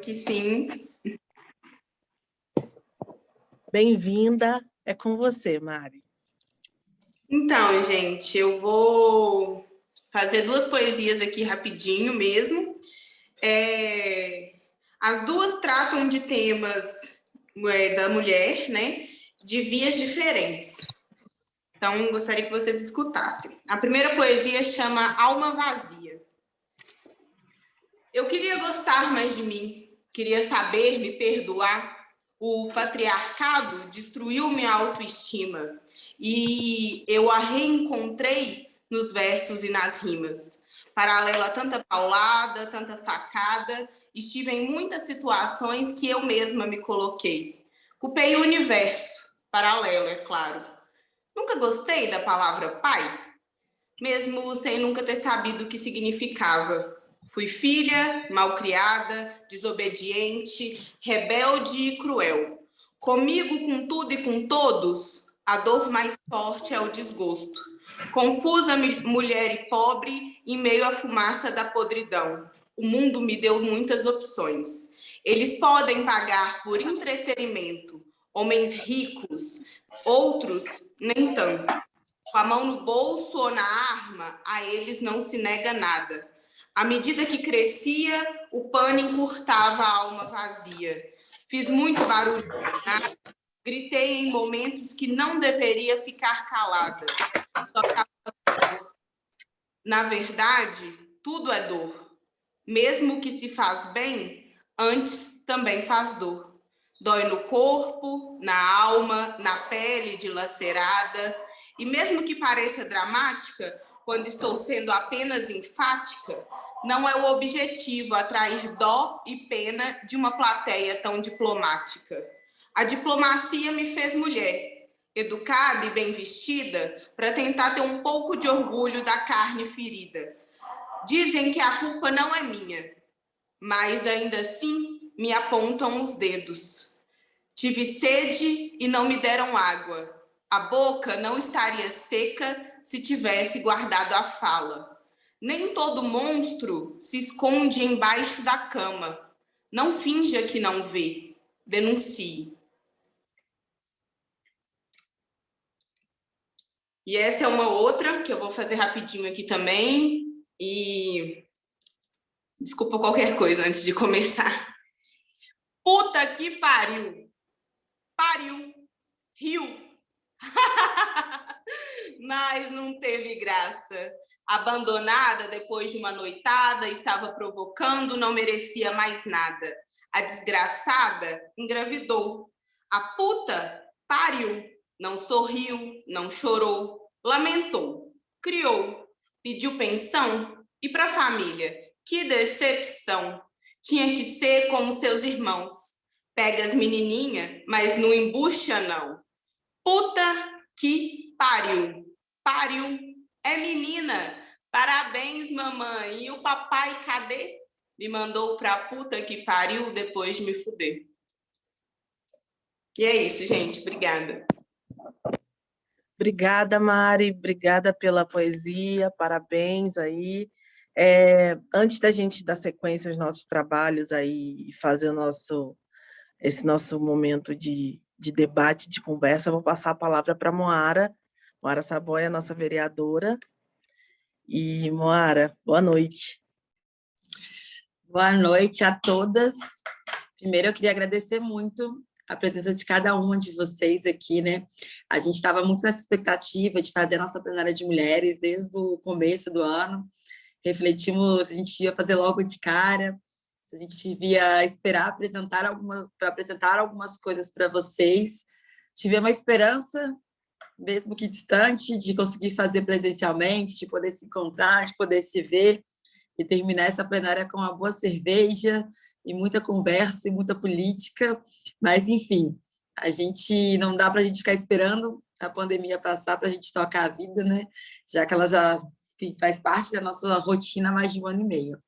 aqui sim. Bem-vinda, é com você, Mari. Então, gente, eu vou fazer duas poesias aqui rapidinho mesmo. As duas tratam de temas da mulher, né? De vias diferentes. Então, gostaria que vocês escutassem. A primeira poesia chama Alma Vazia. Eu queria gostar mais de mim, queria saber me perdoar. O patriarcado destruiu minha autoestima e eu a reencontrei nos versos e nas rimas. Paralela a tanta paulada, tanta facada, estive em muitas situações que eu mesma me coloquei. Culpei o universo, paralelo, é claro. Nunca gostei da palavra pai, mesmo sem nunca ter sabido o que significava. Fui filha, malcriada, desobediente, rebelde e cruel. Comigo, com tudo e com todos, a dor mais forte é o desgosto. Confusa mulher e pobre, em meio à fumaça da podridão. O mundo me deu muitas opções. Eles podem pagar por entretenimento, homens ricos, outros nem tanto. Com a mão no bolso ou na arma, a eles não se nega nada. À medida que crescia, o pano encurtava a alma vazia. Fiz muito barulho, gritei em momentos que não deveria ficar calada. Na verdade, tudo é dor. Mesmo que se faz bem, antes também faz dor. Dói no corpo, na alma, na pele dilacerada. E mesmo que pareça dramática, quando estou sendo apenas enfática, não é o objetivo atrair dó e pena de uma plateia tão diplomática. A diplomacia me fez mulher, educada e bem vestida, para tentar ter um pouco de orgulho da carne ferida. Dizem que a culpa não é minha, mas ainda assim me apontam os dedos. Tive sede e não me deram água. A boca não estaria seca se tivesse guardado a fala. Nem todo monstro se esconde embaixo da cama. Não finja que não vê. Denuncie. E essa é uma outra que eu vou fazer rapidinho aqui também. E desculpa qualquer coisa antes de começar. Puta que pariu. Pariu. Riu. Mas não teve graça. Abandonada depois de uma noitada, estava provocando, não merecia mais nada. A desgraçada engravidou. A puta pariu, não sorriu, não chorou, lamentou, criou, pediu pensão e para a família. Que decepção! Tinha que ser como seus irmãos. Pega as menininhas, mas não embucha, não. Puta que pariu. Pariu. É menina. Parabéns, mamãe. E o papai, cadê? Me mandou pra puta que pariu depois de me fuder. E é isso, gente. Obrigada. Obrigada, Mari. Obrigada pela poesia. Parabéns aí. Antes da gente dar sequência aos nossos trabalhos aí e fazer esse nosso momento de debate, de conversa, eu vou passar a palavra para a Moara Saboia, nossa vereadora. E, Moara, boa noite. Boa noite a todas. Primeiro, eu queria agradecer muito a presença de cada uma de vocês aqui, né? A gente estava muito nessa expectativa de fazer a nossa plenária de mulheres desde o começo do ano. Refletimos se a gente ia fazer logo de cara, se a gente devia esperar para apresentar algumas coisas para vocês. Tive uma esperança, mesmo que distante, de conseguir fazer presencialmente, de poder se encontrar, de poder se ver e terminar essa plenária com uma boa cerveja e muita conversa e muita política. Mas, enfim, não dá para a gente ficar esperando a pandemia passar para a gente tocar a vida, né? Já que ela já faz parte da nossa rotina há mais de 1 ano e meio.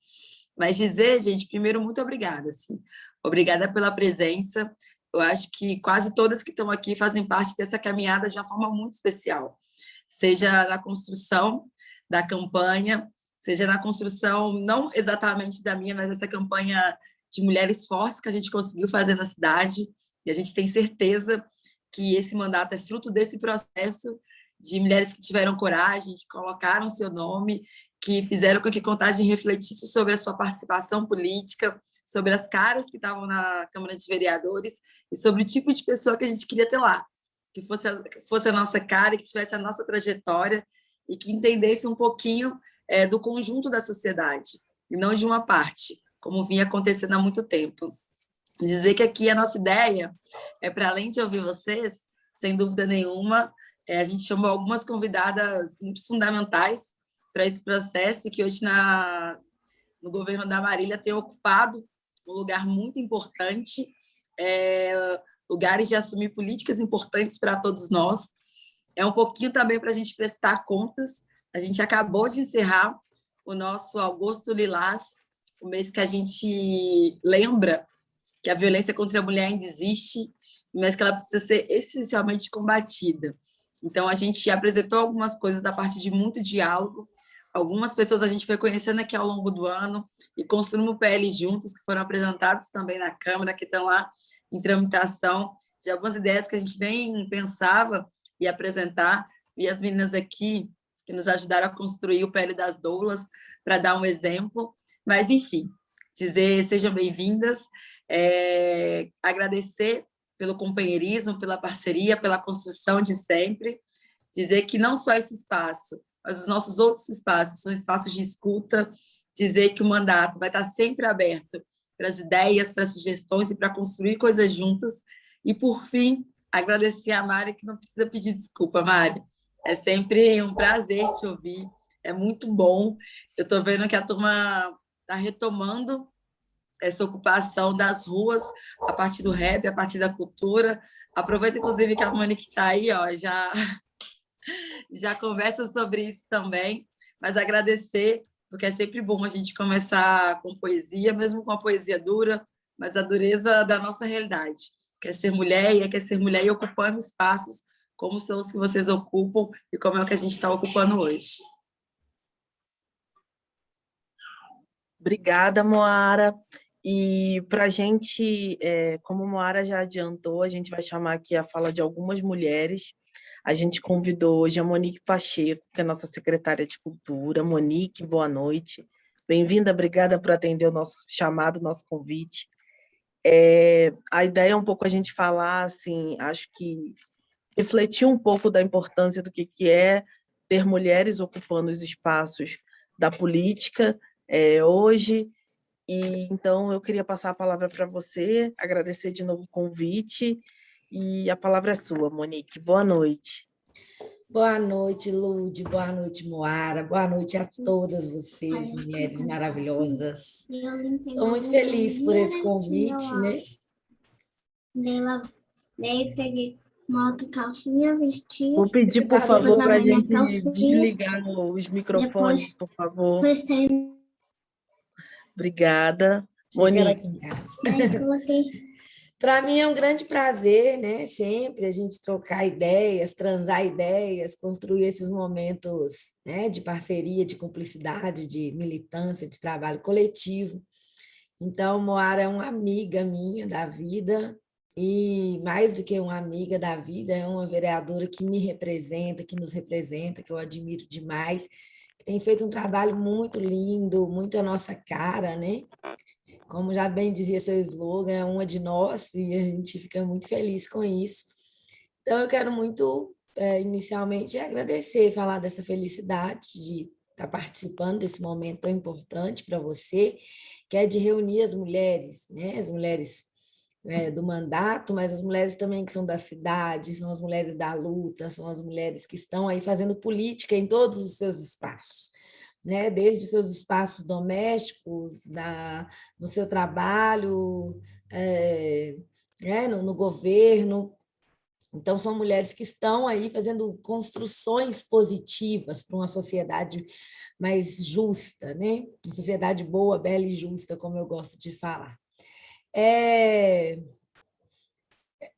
Mas dizer, gente, primeiro, muito obrigada. Assim. Obrigada pela presença. Eu acho que quase todas que estão aqui fazem parte dessa caminhada de uma forma muito especial, seja na construção da campanha, seja na construção, não exatamente da minha, mas essa campanha de mulheres fortes que a gente conseguiu fazer na cidade, e a gente tem certeza que esse mandato é fruto desse processo de mulheres que tiveram coragem, que colocaram seu nome, que fizeram com que Contagem refletisse sobre a sua participação política, sobre as caras que estavam na Câmara de Vereadores e sobre o tipo de pessoa que a gente queria ter lá, que fosse a nossa cara, que tivesse a nossa trajetória e que entendesse um pouquinho do conjunto da sociedade, e não de uma parte, como vinha acontecendo há muito tempo. Dizer que aqui a nossa ideia é, para além de ouvir vocês, sem dúvida nenhuma, a gente chamou algumas convidadas muito fundamentais para esse processo, que hoje no governo da Marília tem ocupado um lugar muito importante, lugares de assumir políticas importantes para todos nós. É um pouquinho também para a gente prestar contas. A gente acabou de encerrar o nosso Agosto Lilás, o mês que a gente lembra que a violência contra a mulher ainda existe, mas que ela precisa ser essencialmente combatida. Então, a gente apresentou algumas coisas a partir de muito diálogo. Algumas pessoas a gente foi conhecendo aqui ao longo do ano e construindo o PL juntos, que foram apresentados também na Câmara, que estão lá em tramitação, de algumas ideias que a gente nem pensava ia apresentar. E as meninas aqui, que nos ajudaram a construir o PL das doulas, para dar um exemplo. Mas, enfim, dizer sejam bem-vindas, agradecer pelo companheirismo, pela parceria, pela construção de sempre, dizer que não só esse espaço, mas os nossos outros espaços são espaços de escuta, dizer que o mandato vai estar sempre aberto para as ideias, para as sugestões e para construir coisas juntas. E, por fim, agradecer a Mari, que não precisa pedir desculpa, Mari. É sempre um prazer te ouvir, é muito bom. Eu estou vendo que a turma está retomando essa ocupação das ruas a partir do rap, a partir da cultura. Aproveita, inclusive, que a Monique está aí, ó, já conversa sobre isso também, mas agradecer, porque é sempre bom a gente começar com poesia, mesmo com a poesia dura, mas a dureza da nossa realidade. Quer ser mulher e quer ser mulher e ocupando espaços como são os que vocês ocupam e como é o que a gente está ocupando hoje. Obrigada, Moara. E para a gente, como a Moara já adiantou, a gente vai chamar aqui a fala de algumas mulheres. A gente convidou hoje a Monique Pacheco, que é nossa secretária de Cultura. Monique, boa noite. Bem-vinda, obrigada por atender o nosso chamado, nosso convite. A ideia é um pouco a gente falar, assim, acho que refletir um pouco da importância do que é ter mulheres ocupando os espaços da política hoje. E então eu queria passar a palavra para você, agradecer de novo o convite, e a palavra é sua, Monique. Boa noite. Boa noite, Lude, boa noite, Moara, boa noite a todas vocês, mulheres maravilhosas. Estou muito feliz por esse convite, né? Daí peguei uma outra calcinha, vesti. Vou pedir, por favor, para a gente desligar os microfones, por favor. Depois tem... Obrigada. Monique. Para mim é um grande prazer, né? Sempre a gente trocar ideias, transar ideias, construir esses momentos, né? De parceria, de cumplicidade, de militância, de trabalho coletivo. Então, Moara é uma amiga minha da vida, e mais do que uma amiga da vida, é uma vereadora que me representa, que nos representa, que eu admiro demais, que tem feito um trabalho muito lindo, muito a nossa cara, né? Como já bem dizia seu slogan, é uma de nós, e a gente fica muito feliz com isso. Então, eu quero muito, inicialmente, agradecer, falar dessa felicidade de estar participando desse momento tão importante para você, que é de reunir as mulheres, né? As mulheres do mandato, mas as mulheres também que são da cidade, são as mulheres da luta, são as mulheres que estão aí fazendo política em todos os seus espaços, né? Desde seus espaços domésticos, no seu trabalho, no governo. Então, são mulheres que estão aí fazendo construções positivas para uma sociedade mais justa, né? Uma sociedade boa, bela e justa, como eu gosto de falar.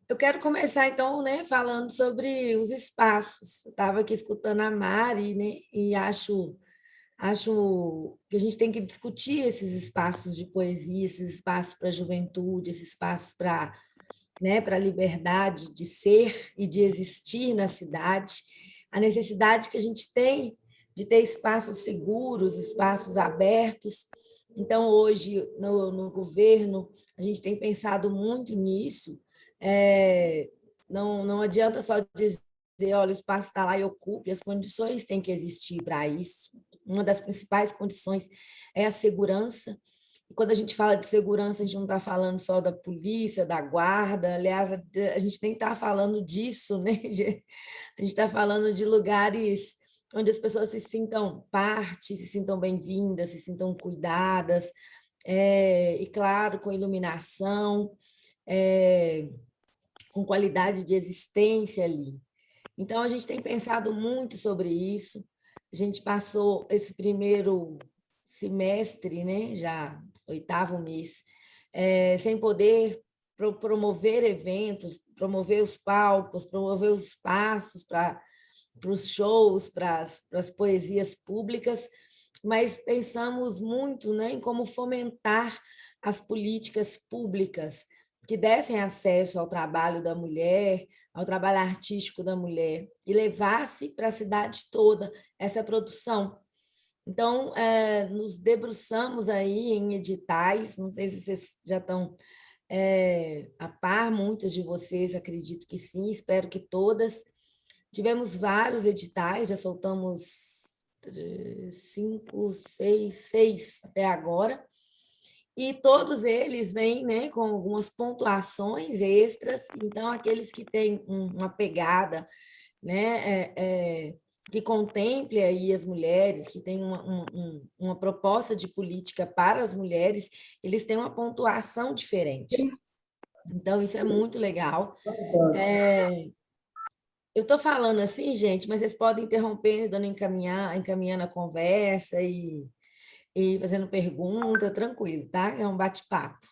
Eu quero começar, então, né, falando sobre os espaços. Eu estava aqui escutando a Mari, né, e acho Acho que a gente tem que discutir esses espaços de poesia, esses espaços para a juventude, esses espaços para, né, para a liberdade de ser e de existir na cidade, a necessidade que a gente tem de ter espaços seguros, espaços abertos. Então, hoje, no governo, a gente tem pensado muito nisso. Não adianta só dizer, olha, o espaço está lá e ocupe, as condições têm que existir para isso. Uma das principais condições é a segurança. E quando a gente fala de segurança, a gente não está falando só da polícia, da guarda, aliás, a gente nem está falando disso, né? A gente está falando de lugares onde as pessoas se sintam parte, se sintam bem-vindas, se sintam cuidadas, e, claro, com iluminação, com qualidade de existência ali. Então, a gente tem pensado muito sobre isso. A gente passou esse primeiro semestre, né, já 8º mês, sem poder promover eventos, promover os palcos, promover os espaços para os shows, para as poesias públicas, mas pensamos muito, né, em como fomentar as políticas públicas que dessem acesso ao trabalho da mulher, ao trabalho artístico da mulher, e levasse para a cidade toda essa produção. Então, nos debruçamos aí em editais, não sei se vocês já estão a par, muitas de vocês, acredito que sim, espero que todas. Tivemos vários editais, já soltamos 5, 6 até agora, e todos eles vêm, né, com algumas pontuações extras. Então, aqueles que têm uma pegada, né, que contemple aí as mulheres, que tem uma proposta de política para as mulheres, eles têm uma pontuação diferente. Então, isso é muito legal. Eu estou falando assim, gente, mas vocês podem interromper, encaminhando a conversa e fazendo pergunta, tranquilo, tá? É um bate-papo.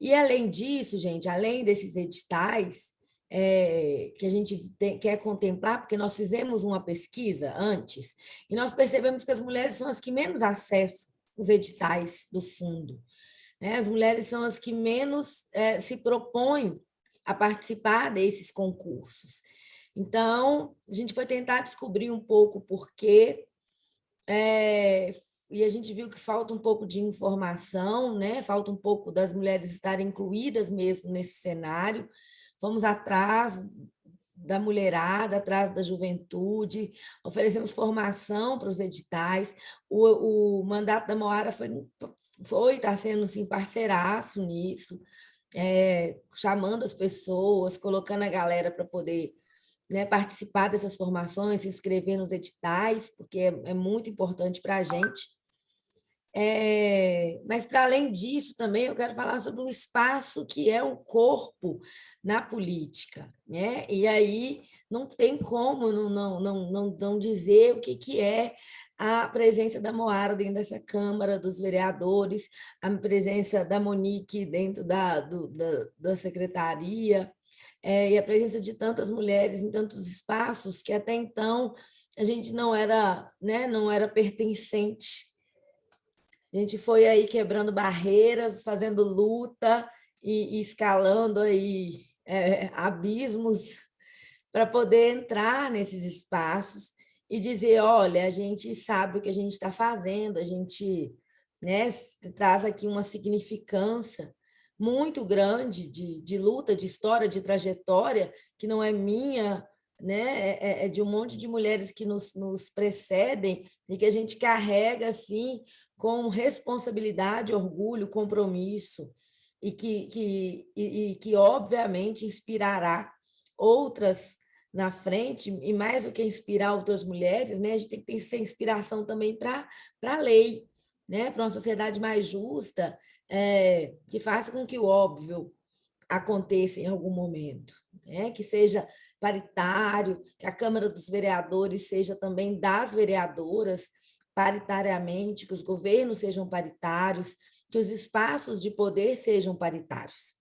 E, além disso, gente, além desses editais que a gente quer contemplar, porque nós fizemos uma pesquisa antes, e nós percebemos que as mulheres são as que menos acessam os editais do fundo, né? As mulheres são as que menos se propõem a participar desses concursos. Então, a gente foi tentar descobrir um pouco por quê, e a gente viu que falta um pouco de informação, né? Falta um pouco das mulheres estarem incluídas mesmo nesse cenário. Fomos atrás da mulherada, atrás da juventude, oferecemos formação para os editais. O mandato da Moara está sendo assim, parceiraço nisso, chamando as pessoas, colocando a galera para poder, né, participar dessas formações, se inscrever nos editais, porque é muito importante para a gente. Mas, para além disso, também eu quero falar sobre um espaço que é um corpo na política, né? E aí não tem como não dizer o que é a presença da Moara dentro dessa Câmara dos Vereadores, a presença da Monique dentro da secretaria, e a presença de tantas mulheres em tantos espaços que até então a gente não era, né, não era pertencente. A gente foi aí quebrando barreiras, fazendo luta e escalando aí abismos para poder entrar nesses espaços e dizer, olha, a gente sabe o que a gente está fazendo, a gente, né, traz aqui uma significância muito grande de luta, de história, de trajetória, que não é minha, né, é de um monte de mulheres que nos precedem e que a gente carrega assim com responsabilidade, orgulho, compromisso, e que obviamente inspirará outras na frente, e mais do que inspirar outras mulheres, né, a gente tem que ser inspiração também para a lei, né, para uma sociedade mais justa, que faça com que o óbvio aconteça em algum momento, né, que seja paritário, que a Câmara dos Vereadores seja também das vereadoras, paritariamente, que os governos sejam paritários, que os espaços de poder sejam paritários.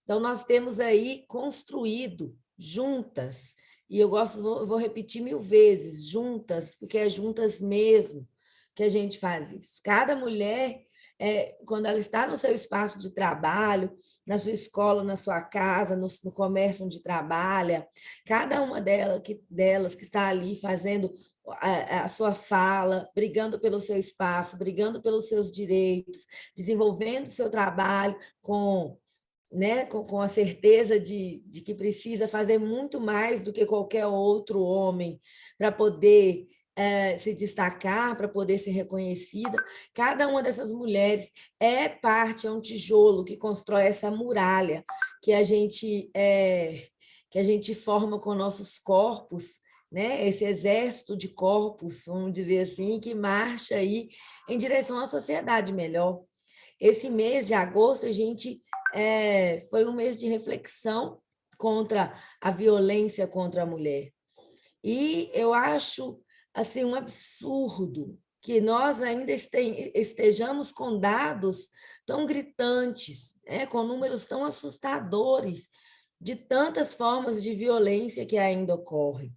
Então, nós temos aí construído juntas e eu vou repetir 1000 vezes, juntas, porque é juntas mesmo que a gente faz isso. Cada mulher, quando ela está no seu espaço de trabalho, na sua escola, na sua casa, no comércio onde trabalha, cada uma delas que está ali fazendo a sua fala, brigando pelo seu espaço, brigando pelos seus direitos, desenvolvendo o seu trabalho com a certeza de que precisa fazer muito mais do que qualquer outro homem para poder se destacar, para poder ser reconhecida. Cada uma dessas mulheres é um tijolo que constrói essa muralha que a gente forma com nossos corpos, né? Esse exército de corpos, vamos dizer assim, que marcha aí em direção à sociedade melhor. Esse mês de agosto, a gente foi um mês de reflexão contra a violência contra a mulher. E eu acho assim, um absurdo que nós ainda estejamos com dados tão gritantes, com números tão assustadores de tantas formas de violência que ainda ocorrem.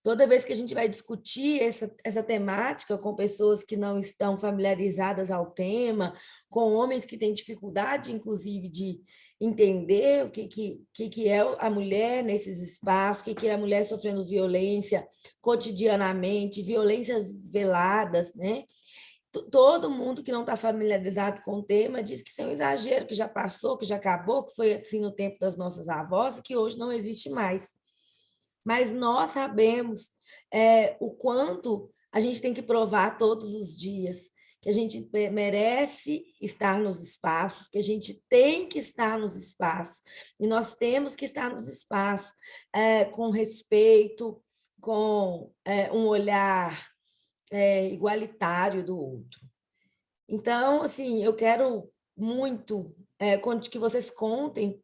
Toda vez que a gente vai discutir essa temática com pessoas que não estão familiarizadas ao tema, com homens que têm dificuldade, inclusive, de entender o que é a mulher nesses espaços, o que é a mulher sofrendo violência cotidianamente, violências veladas, né? Todo mundo que não está familiarizado com o tema diz que isso é um exagero, que já passou, que já acabou, que foi assim no tempo das nossas avós, que hoje não existe mais. Mas nós sabemos o quanto a gente tem que provar todos os dias, que a gente merece estar nos espaços, que a gente tem que estar nos espaços, e nós temos que estar nos espaços com respeito, com um olhar igualitário do outro. Então, assim, eu quero muito que vocês contem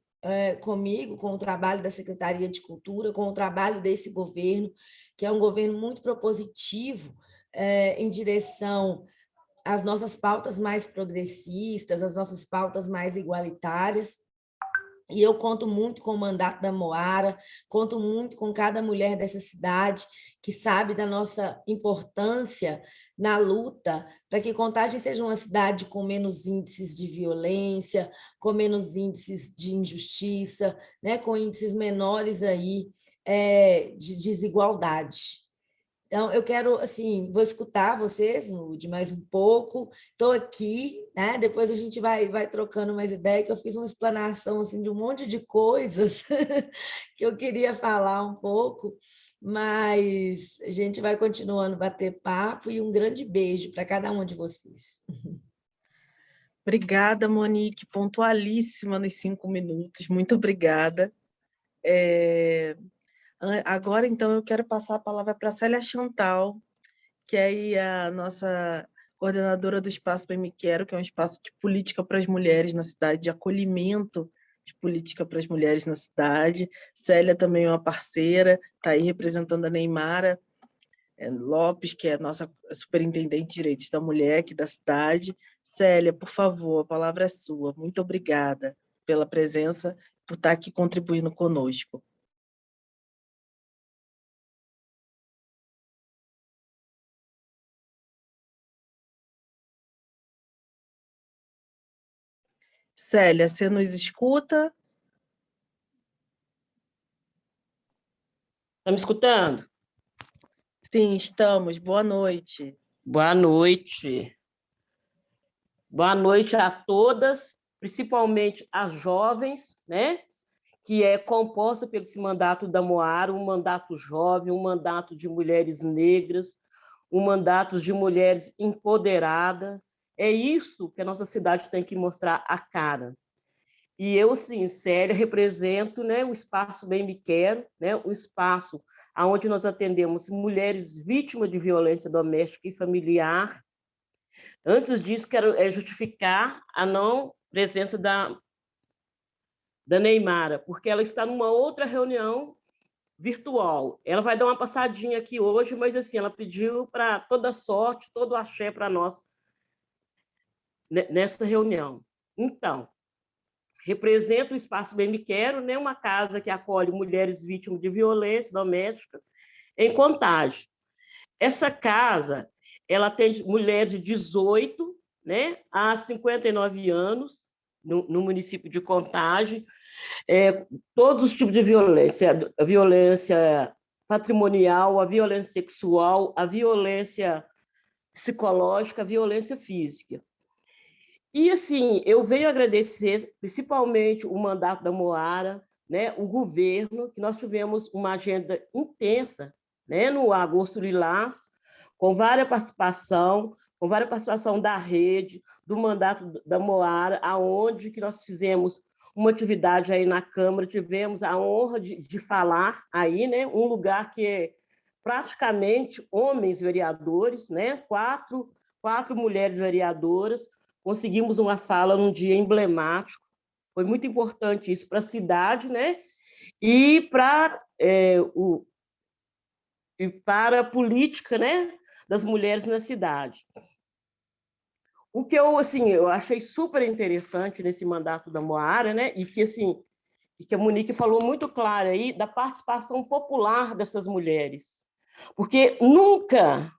comigo, com o trabalho da Secretaria de Cultura, com o trabalho desse governo, que é um governo muito propositivo em direção às nossas pautas mais progressistas, às nossas pautas mais igualitárias. E eu conto muito com o mandato da Moara, conto muito com cada mulher dessa cidade que sabe da nossa importância na luta para que Contagem seja uma cidade com menos índices de violência, com menos índices de injustiça, né, com índices menores aí, de desigualdade. Então, eu quero, assim, vou escutar vocês, Nude, mais um pouco. Estou aqui, né? Depois a gente vai trocando mais ideia, que eu fiz uma explanação assim, de um monte de coisas que eu queria falar um pouco, mas a gente vai continuando a bater papo e um grande beijo para cada um de vocês. Obrigada, Monique, pontualíssima nos 5 minutos. Muito obrigada. Agora, então, eu quero passar a palavra para a Célia Chantal, que é aí a nossa coordenadora do Espaço Bem Me Quero, que é um espaço de política para as mulheres na cidade, de acolhimento de política para as mulheres na cidade. Célia também é uma parceira, está aí representando a Neymara Lopes, que é a nossa superintendente de direitos da mulher aqui da cidade. Célia, por favor, a palavra é sua. Muito obrigada pela presença, por estar aqui contribuindo conosco. Célia, você nos escuta? Está me escutando? Sim, estamos. Boa noite. Boa noite. Boa noite a todas, principalmente as jovens, né? Que é composta pelo esse mandato da Moara, um mandato jovem, um mandato de mulheres negras, um mandato de mulheres empoderadas. É isso que a nossa cidade tem que mostrar a cara. E eu, sim, Célia, represento, né, o Espaço Bem Me Quero, né, o espaço onde nós atendemos mulheres vítimas de violência doméstica e familiar. Antes disso, quero justificar a não presença da Neymara, porque ela está numa outra reunião virtual. Ela vai dar uma passadinha aqui hoje, mas assim, ela pediu para toda sorte, todo axé para nós nessa reunião. Então, representa o Espaço Bem Me Quero, né? Uma casa que acolhe mulheres vítimas de violência doméstica em Contagem. Essa casa, ela atende mulheres de 18, né, a 59 anos, no município de Contagem, todos os tipos de violência, a violência patrimonial, a violência sexual, a violência psicológica, a violência física. E, assim, eu venho agradecer, principalmente, o mandato da Moara, né, o governo, que nós tivemos uma agenda intensa, né, no Agosto Lilás, com várias participação da rede, do mandato da Moara, aonde que nós fizemos uma atividade aí na Câmara, tivemos a honra de falar aí, né, um lugar que é praticamente homens vereadores, né, quatro mulheres vereadoras, conseguimos uma fala num dia emblemático, foi muito importante isso para a cidade, né, e para a política, né, das mulheres na cidade. O que eu achei super interessante nesse mandato da Moara, né, e que a Monique falou muito claro aí da participação popular dessas mulheres, porque nunca,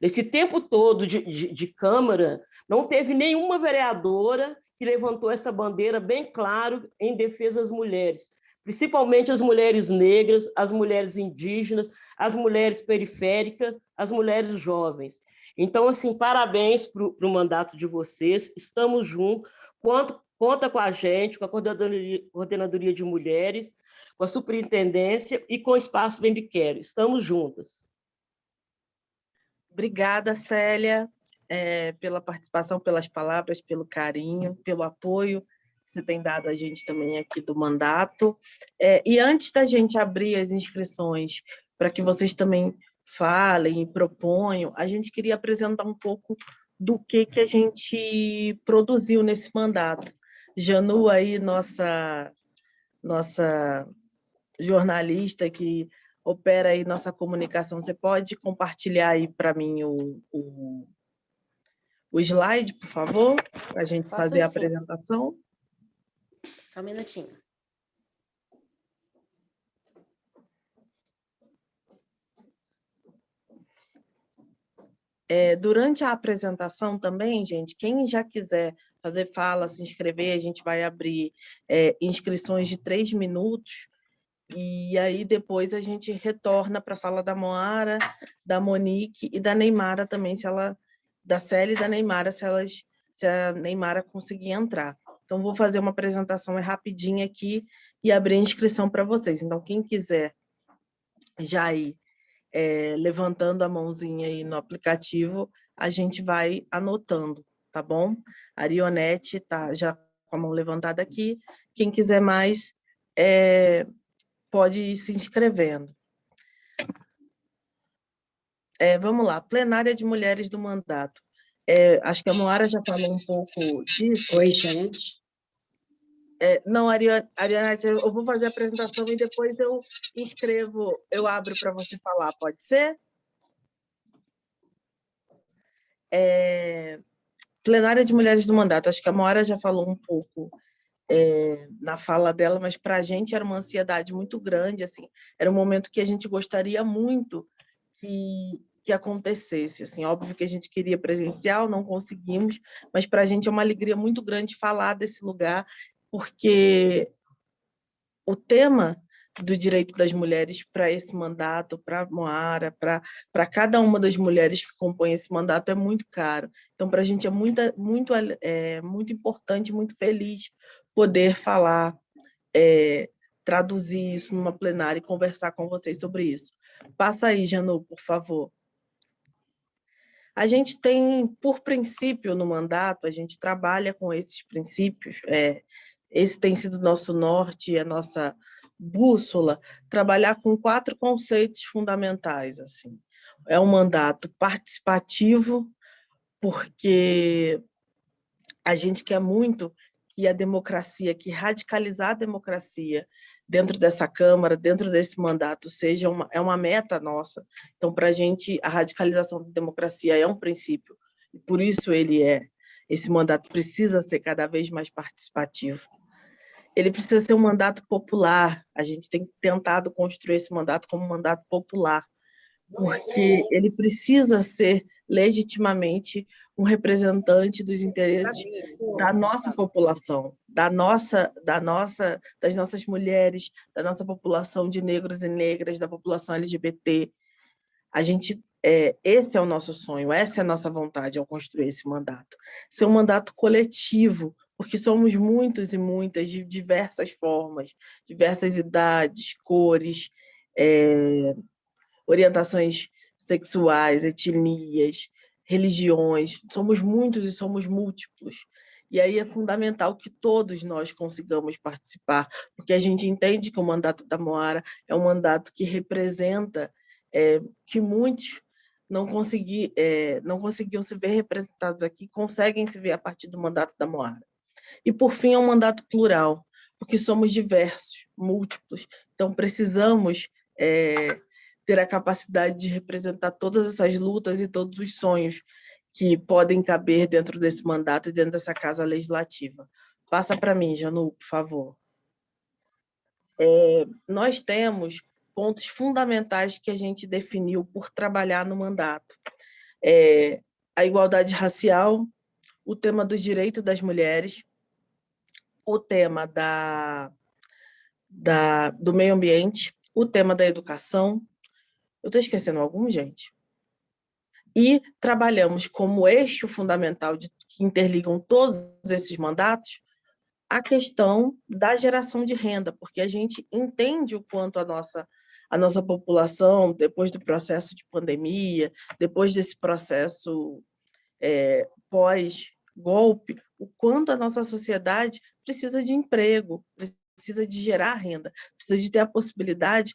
nesse tempo todo de Câmara, não teve nenhuma vereadora que levantou essa bandeira bem claro em defesa das mulheres, principalmente as mulheres negras, as mulheres indígenas, as mulheres periféricas, as mulheres jovens. Então, assim, parabéns para o mandato de vocês, estamos juntos, conta com a gente, com a Coordenadoria de Mulheres, com a Superintendência e com o Espaço Bem Me Quero. Estamos juntas. Obrigada, Célia, pela participação, pelas palavras, pelo carinho, pelo apoio que você tem dado a gente também aqui do mandato. E antes da gente abrir as inscrições para que vocês também falem e proponham, a gente queria apresentar um pouco do que a gente produziu nesse mandato. Janu, aí, nossa jornalista que opera aí nossa comunicação, você pode compartilhar aí para mim o slide, por favor, para a gente fazer a apresentação? Só um minutinho. Durante a apresentação também, gente, quem já quiser fazer fala, se inscrever, a gente vai abrir inscrições de 3 minutos, e aí depois a gente retorna para a fala da Moara, da Monique e da Neymara também, da Célia e da Neymara, se a Neymara conseguir entrar. Então, vou fazer uma apresentação rapidinha aqui e abrir a inscrição para vocês. Então, quem quiser já ir levantando a mãozinha aí no aplicativo, a gente vai anotando, tá bom? A Arionete está já com a mão levantada aqui. Quem quiser mais, pode ir se inscrevendo. Vamos lá, plenária de mulheres do mandato. Acho que a Moara já falou um pouco disso. Oi, gente. Não, Arionete, eu vou fazer a apresentação e depois eu abro para você falar, pode ser? Plenária de mulheres do mandato. Acho que a Moara já falou um pouco na fala dela, mas para a gente era uma ansiedade muito grande, assim, era um momento que a gente gostaria muito que acontecesse, assim, óbvio que a gente queria presencial, não conseguimos, mas para a gente é uma alegria muito grande falar desse lugar, porque o tema do direito das mulheres para esse mandato, para a Moara, para cada uma das mulheres que compõem esse mandato é muito caro. Então, para a gente é muito importante, muito feliz poder falar, traduzir isso numa plenária e conversar com vocês sobre isso. Passa aí, Janu, por favor. A gente tem, por princípio, no mandato, a gente trabalha com esses princípios, esse tem sido o nosso norte, a nossa bússola, trabalhar com 4 conceitos fundamentais. Assim. É um mandato participativo, porque a gente quer muito que a democracia, que radicalizar a democracia dentro dessa Câmara, dentro desse mandato, é uma meta nossa. Então, para a gente, a radicalização da democracia é um princípio, e por isso esse mandato precisa ser cada vez mais participativo. ele precisa ser um mandato popular. A gente tem tentado construir esse mandato como um mandato popular, porque ele precisa ser legitimamente um representante dos interesses da nossa população, das nossas mulheres, da nossa população de negros e negras, da população LGBT. Esse é o nosso sonho, essa é a nossa vontade ao construir esse mandato. Ser um mandato coletivo, porque somos muitos e muitas de diversas formas, diversas idades, cores, orientações sexuais, etnias, religiões. Somos muitos e somos múltiplos. E aí é fundamental que todos nós consigamos participar, porque a gente entende que o mandato da Moara é um mandato que representa que muitos não conseguiam se ver representados aqui, conseguem se ver a partir do mandato da Moara. E, por fim, é um mandato plural, porque somos diversos, múltiplos, então precisamos ter a capacidade de representar todas essas lutas e todos os sonhos que podem caber dentro desse mandato e dentro dessa casa legislativa. Passa para mim, Janu, por favor. Nós temos pontos fundamentais que a gente definiu por trabalhar no mandato. A igualdade racial, o tema dos direitos das mulheres, o tema do meio ambiente, o tema da educação. Eu estou esquecendo algum, gente? E trabalhamos como eixo fundamental que interligam todos esses mandatos a questão da geração de renda, porque a gente entende o quanto a nossa população, depois do processo de pandemia, depois desse processo pós-golpe, o quanto a nossa sociedade precisa de emprego, precisa de gerar renda, precisa de ter a possibilidade,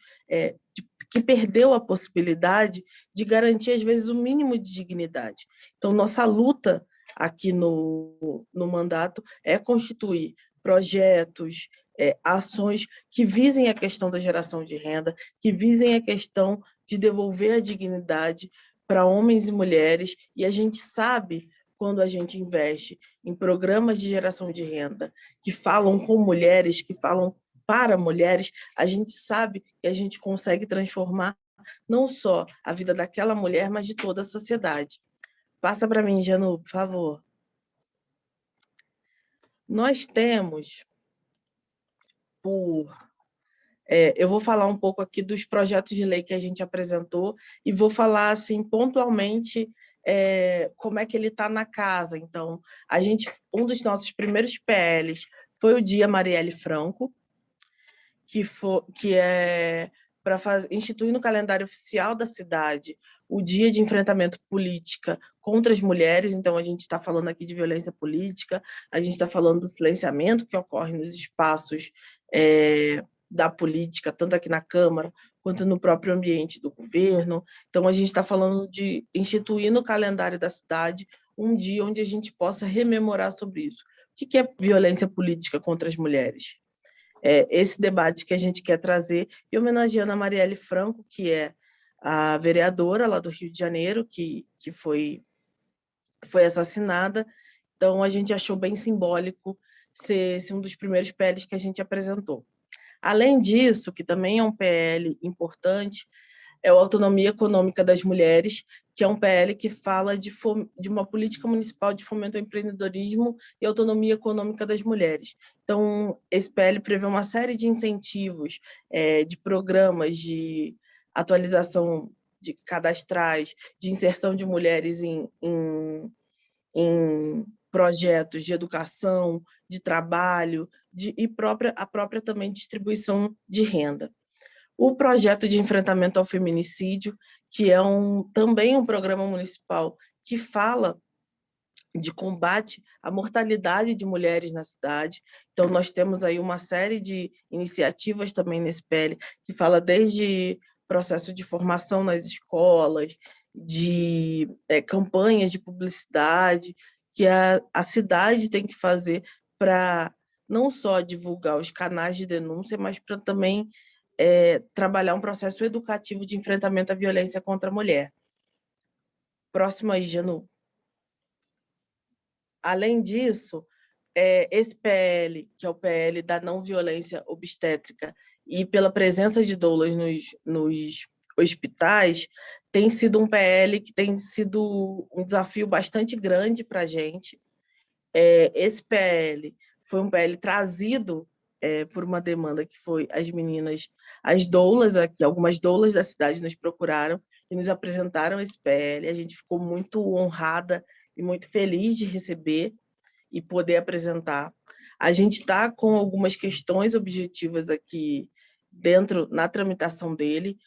que perdeu a possibilidade de garantir, às vezes, o mínimo de dignidade. Então, nossa luta aqui no mandato é constituir projetos, ações que visem a questão da geração de renda, que visem a questão de devolver a dignidade para homens e mulheres, e a gente sabe, quando a gente investe em programas de geração de renda que falam com mulheres, que falam para mulheres, a gente sabe que a gente consegue transformar não só a vida daquela mulher, mas de toda a sociedade. Passa para mim, Janu, por favor. Nós temos, eu vou falar um pouco aqui dos projetos de lei que a gente apresentou e vou falar assim pontualmente como é que ele está na casa. Então, um dos nossos primeiros PLs foi o Dia Marielle Franco, que é para instituir no calendário oficial da cidade o Dia de Enfrentamento Política contra as mulheres. Então, a gente está falando aqui de violência política, a gente está falando do silenciamento que ocorre nos espaços da política, tanto aqui na Câmara, quanto no próprio ambiente do governo. Então, a gente está falando de instituir no calendário da cidade um dia onde a gente possa rememorar sobre isso. O que é violência política contra as mulheres? Esse debate que a gente quer trazer, e homenageando a Marielle Franco, que é a vereadora lá do Rio de Janeiro, que foi assassinada. Então, a gente achou bem simbólico ser um dos primeiros PLs que a gente apresentou. Além disso, que também é um PL importante, é a Autonomia Econômica das Mulheres, que é um PL que fala de uma política municipal de fomento ao empreendedorismo e autonomia econômica das mulheres. Então, esse PL prevê uma série de incentivos, de programas de atualização de cadastrais, de inserção de mulheres em projetos de educação, de trabalho, e a própria também distribuição de renda. O projeto de enfrentamento ao feminicídio, que é também um programa municipal que fala de combate à mortalidade de mulheres na cidade. Então, nós temos aí uma série de iniciativas também nesse PL, que fala desde processo de formação nas escolas, de campanhas de publicidade, que a cidade tem que fazer para não só divulgar os canais de denúncia, mas para também trabalhar um processo educativo de enfrentamento à violência contra a mulher. Próximo aí, Janu. Além disso, esse PL, que é o PL da não violência obstétrica, e pela presença de doulas nos hospitais, tem sido um PL que tem sido um desafio bastante grande para a gente. Esse PL foi um PL trazido por uma demanda que foi as meninas, as doulas, aqui, algumas doulas da cidade nos procuraram e nos apresentaram esse PL. A gente ficou muito honrada e muito feliz de receber e poder apresentar. A gente está com algumas questões objetivas aqui dentro, na tramitação dele,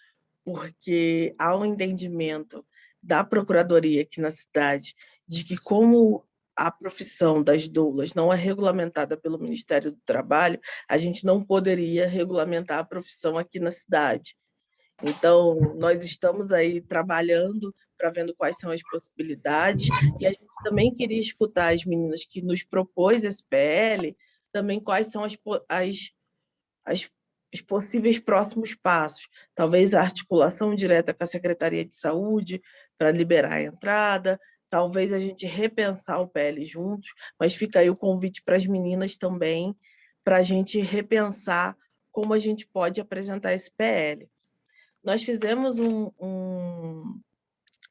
porque há um entendimento da Procuradoria aqui na cidade de que, como a profissão das doulas não é regulamentada pelo Ministério do Trabalho, a gente não poderia regulamentar a profissão aqui na cidade. Então, nós estamos aí trabalhando para vendo quais são as possibilidades, e a gente também queria escutar as meninas que nos propôs esse PL, também quais são os possíveis próximos passos. Talvez a articulação direta com a Secretaria de Saúde para liberar a entrada, talvez a gente repensar o PL juntos, mas fica aí o convite para as meninas também, para a gente repensar como a gente pode apresentar esse PL. Nós fizemos um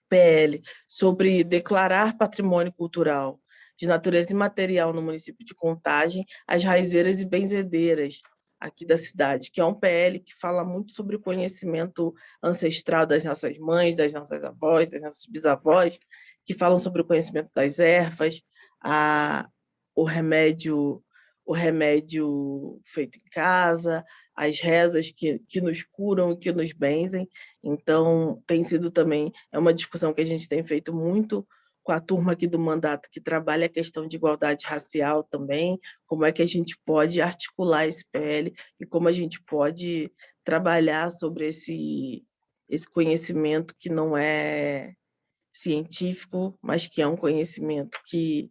PL sobre declarar patrimônio cultural de natureza imaterial no município de Contagem as raizeiras e benzedeiras aqui da cidade, que é um PL que fala muito sobre o conhecimento ancestral das nossas mães, das nossas avós, das nossas bisavós, que falam sobre o conhecimento das ervas, o remédio feito em casa, as rezas que nos curam e que nos benzem. Então, tem sido também, é uma discussão que a gente tem feito muito com a turma aqui do mandato, que trabalha a questão de igualdade racial também, como é que a gente pode articular esse PL e como a gente pode trabalhar sobre esse conhecimento que não é científico, mas que é um conhecimento que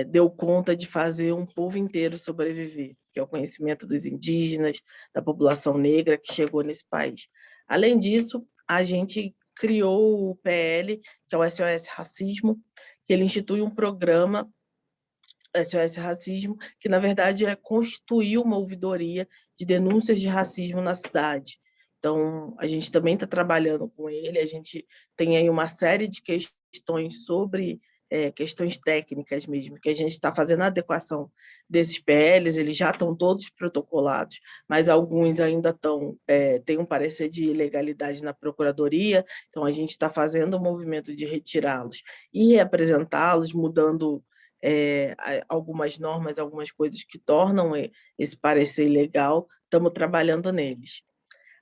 deu conta de fazer um povo inteiro sobreviver, que é o conhecimento dos indígenas, da população negra que chegou nesse país. Além disso, a gente criou o PL, que é o SOS Racismo, que ele institui um programa, SOS Racismo, que, na verdade, é constituir uma ouvidoria de denúncias de racismo na cidade. Então, a gente também está trabalhando com ele, a gente tem aí uma série de questões sobre questões técnicas mesmo, que a gente está fazendo a adequação desses PLs, eles já estão todos protocolados, mas alguns ainda têm um parecer de ilegalidade na Procuradoria, então a gente está fazendo o movimento de retirá-los e reapresentá-los, mudando algumas normas, algumas coisas que tornam esse parecer ilegal, estamos trabalhando neles.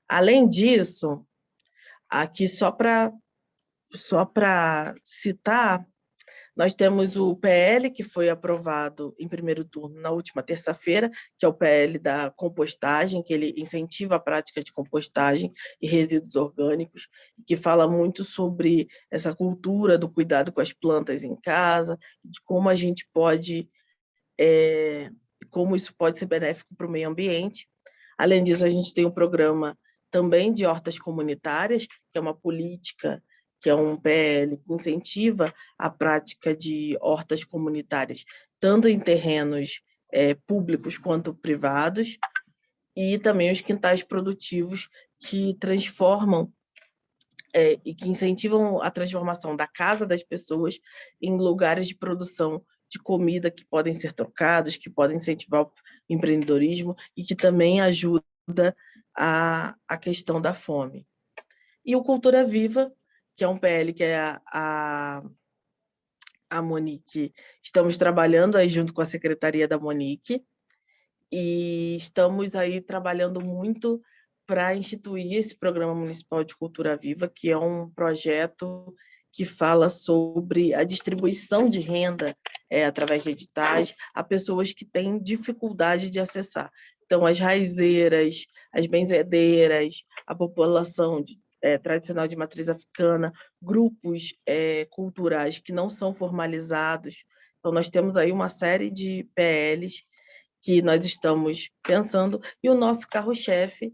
Além disso, aqui só para citar, nós temos o PL, que foi aprovado em primeiro turno na última terça-feira, que é o PL da compostagem, que ele incentiva a prática de compostagem e resíduos orgânicos, que fala muito sobre essa cultura do cuidado com as plantas em casa, de como a gente pode, como isso pode ser benéfico para o meio ambiente. Além disso, a gente tem um programa também de hortas comunitárias, que é uma política, que é um PL que incentiva a prática de hortas comunitárias, tanto em terrenos públicos quanto privados, e também os quintais produtivos que transformam e que incentivam a transformação da casa das pessoas em lugares de produção de comida que podem ser trocados, que podem incentivar o empreendedorismo e que também ajuda a questão da fome. E o Cultura Viva, que é um PL que a Monique, estamos trabalhando aí junto com a Secretaria da Monique, e estamos aí trabalhando muito para instituir esse Programa Municipal de Cultura Viva, que é um projeto que fala sobre a distribuição de renda através de editais a pessoas que têm dificuldade de acessar. Então, as raizeiras, as benzedeiras, a população tradicional de matriz africana, grupos culturais que não são formalizados. Então, nós temos aí uma série de PLs que nós estamos pensando, e o nosso carro-chefe,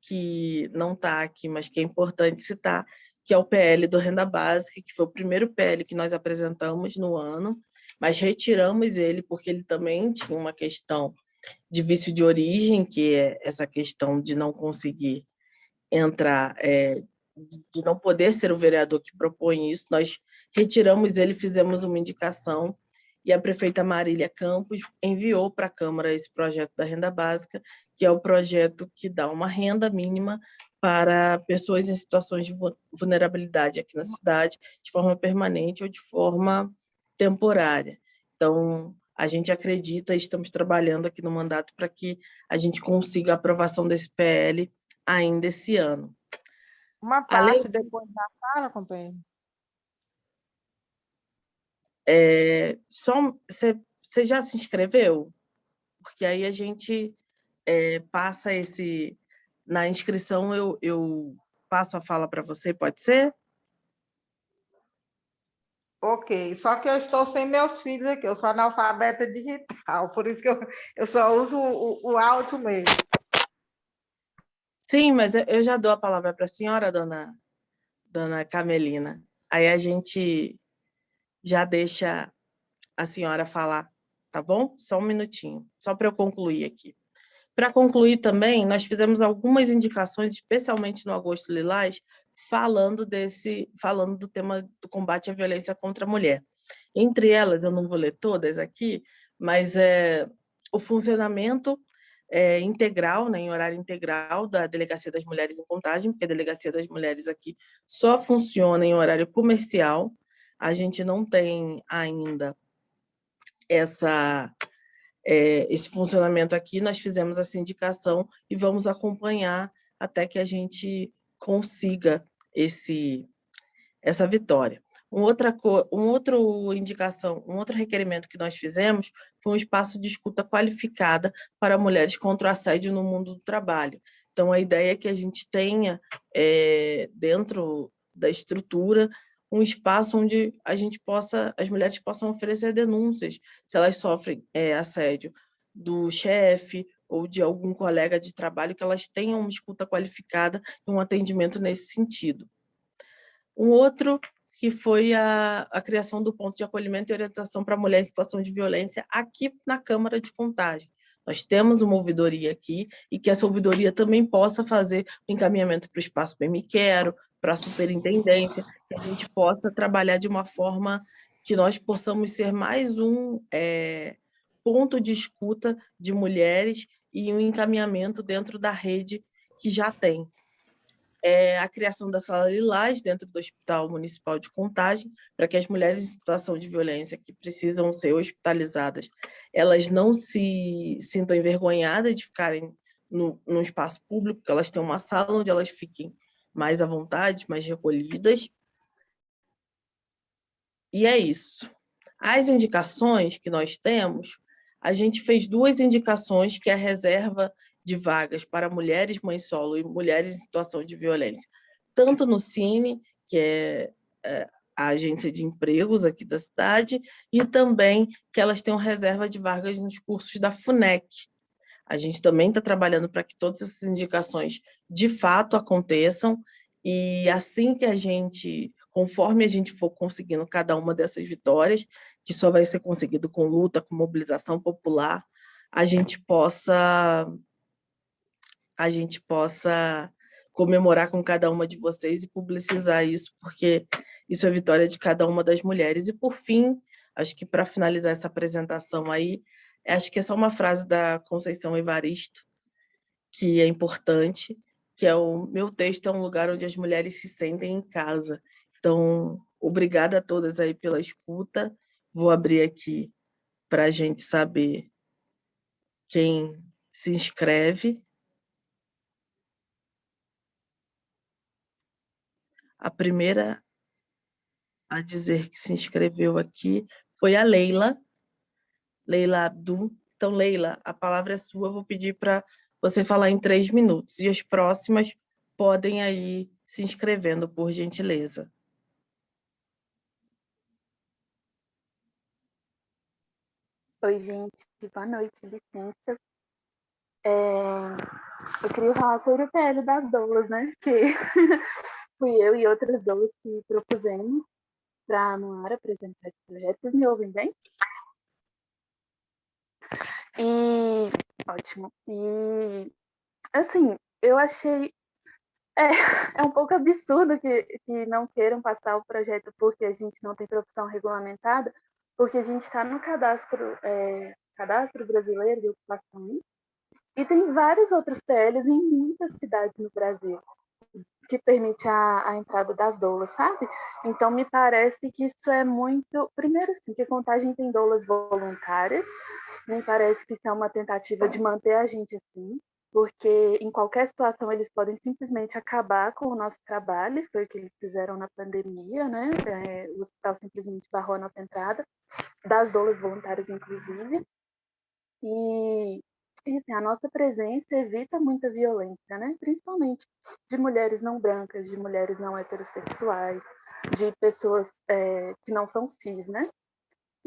que não está aqui, mas que é importante citar, que é o PL do Renda Básica, que foi o primeiro PL que nós apresentamos no ano, mas retiramos ele porque ele também tinha uma questão de vício de origem, que é essa questão de não conseguir entrar, de não poder ser o vereador que propõe isso. Nós retiramos ele, fizemos uma indicação, e a prefeita Marília Campos enviou para a Câmara esse projeto da renda básica, que é o projeto que dá uma renda mínima para pessoas em situações de vulnerabilidade aqui na cidade, de forma permanente ou de forma temporária. Então, a gente acredita, estamos trabalhando aqui no mandato para que a gente consiga a aprovação desse PL ainda esse ano. Uma parte depois da fala, companheiro. Você já se inscreveu? Porque aí a gente passa esse... Na inscrição, eu passo a fala para você, pode ser? Ok, só que eu estou sem meus filhos aqui, eu sou analfabeta digital, por isso que eu só uso o áudio mesmo. Sim, mas eu já dou a palavra para a senhora, dona Camelina. Aí a gente já deixa a senhora falar, tá bom? Só um minutinho, só para eu concluir aqui. Para concluir também, nós fizemos algumas indicações, especialmente no Agosto Lilás, falando do tema do combate à violência contra a mulher. Entre elas, eu não vou ler todas aqui, mas o funcionamento integral, né, em horário integral, da Delegacia das Mulheres em Contagem, porque a Delegacia das Mulheres aqui só funciona em horário comercial. A gente não tem ainda esse funcionamento aqui. Nós fizemos essa indicação e vamos acompanhar até que a gente consiga essa vitória. Um outro requerimento que nós fizemos foi um espaço de escuta qualificada para mulheres contra o assédio no mundo do trabalho. Então, a ideia é que a gente tenha, dentro da estrutura, um espaço onde as mulheres possam oferecer denúncias, se elas sofrem assédio do chefe ou de algum colega de trabalho, que elas tenham uma escuta qualificada e um atendimento nesse sentido. Um outro que foi a criação do ponto de acolhimento e orientação para mulheres em situação de violência aqui na Câmara de Contagem. Nós temos uma ouvidoria aqui e que essa ouvidoria também possa fazer o encaminhamento para o espaço Bem Me Quero, para a superintendência, que a gente possa trabalhar de uma forma que nós possamos ser mais um ponto de escuta de mulheres e um encaminhamento dentro da rede que já tem. A criação da Sala Lilás dentro do Hospital Municipal de Contagem, para que as mulheres em situação de violência que precisam ser hospitalizadas, elas não se sintam envergonhadas de ficarem no espaço público, que elas tenham uma sala onde elas fiquem mais à vontade, mais recolhidas. E é isso. As indicações que nós temos, a gente fez 2 indicações, que é a reserva de vagas para mulheres mães solo e mulheres em situação de violência, tanto no Cine, que é a agência de empregos aqui da cidade, e também que elas tenham reserva de vagas nos cursos da FUNEC. A gente também está trabalhando para que todas essas indicações de fato aconteçam, e assim que conforme a gente for conseguindo cada uma dessas vitórias, que só vai ser conseguido com luta, com mobilização popular, a gente possa comemorar com cada uma de vocês e publicizar isso, porque isso é vitória de cada uma das mulheres. E, por fim, acho que para finalizar essa apresentação aí, acho que é só uma frase da Conceição Evaristo, que é importante, que é: o meu texto é um lugar onde as mulheres se sentem em casa. Então, obrigada a todas aí pela escuta. Vou abrir aqui para a gente saber quem se inscreve. A primeira a dizer que se inscreveu aqui foi a Leila Abdul. Então, Leila, a palavra é sua. Eu vou pedir para você falar em 3 minutos. E as próximas podem aí se inscrevendo, por gentileza. Oi, gente. Boa noite, licença. Eu queria falar sobre o PL das doulas, né? Que fui eu e outras doulas que propusemos para a Moara apresentar esse projeto. Vocês me ouvem bem? E ótimo. E assim, eu achei é um pouco absurdo que não queiram passar o projeto porque a gente não tem profissão regulamentada, porque a gente está no cadastro brasileiro de ocupações e tem vários outros PLs em muitas cidades no Brasil que permite a entrada das doulas, sabe? Então, me parece que isso é muito... Primeiro, assim, que a Contagem tem doulas voluntárias, me parece que isso é uma tentativa de manter a gente assim, porque em qualquer situação eles podem simplesmente acabar com o nosso trabalho, foi o que eles fizeram na pandemia, né? O hospital simplesmente barrou a nossa entrada, das doulas voluntárias, inclusive, e assim, a nossa presença evita muita violência, né? Principalmente de mulheres não brancas, de mulheres não heterossexuais, de pessoas que não são cis, né?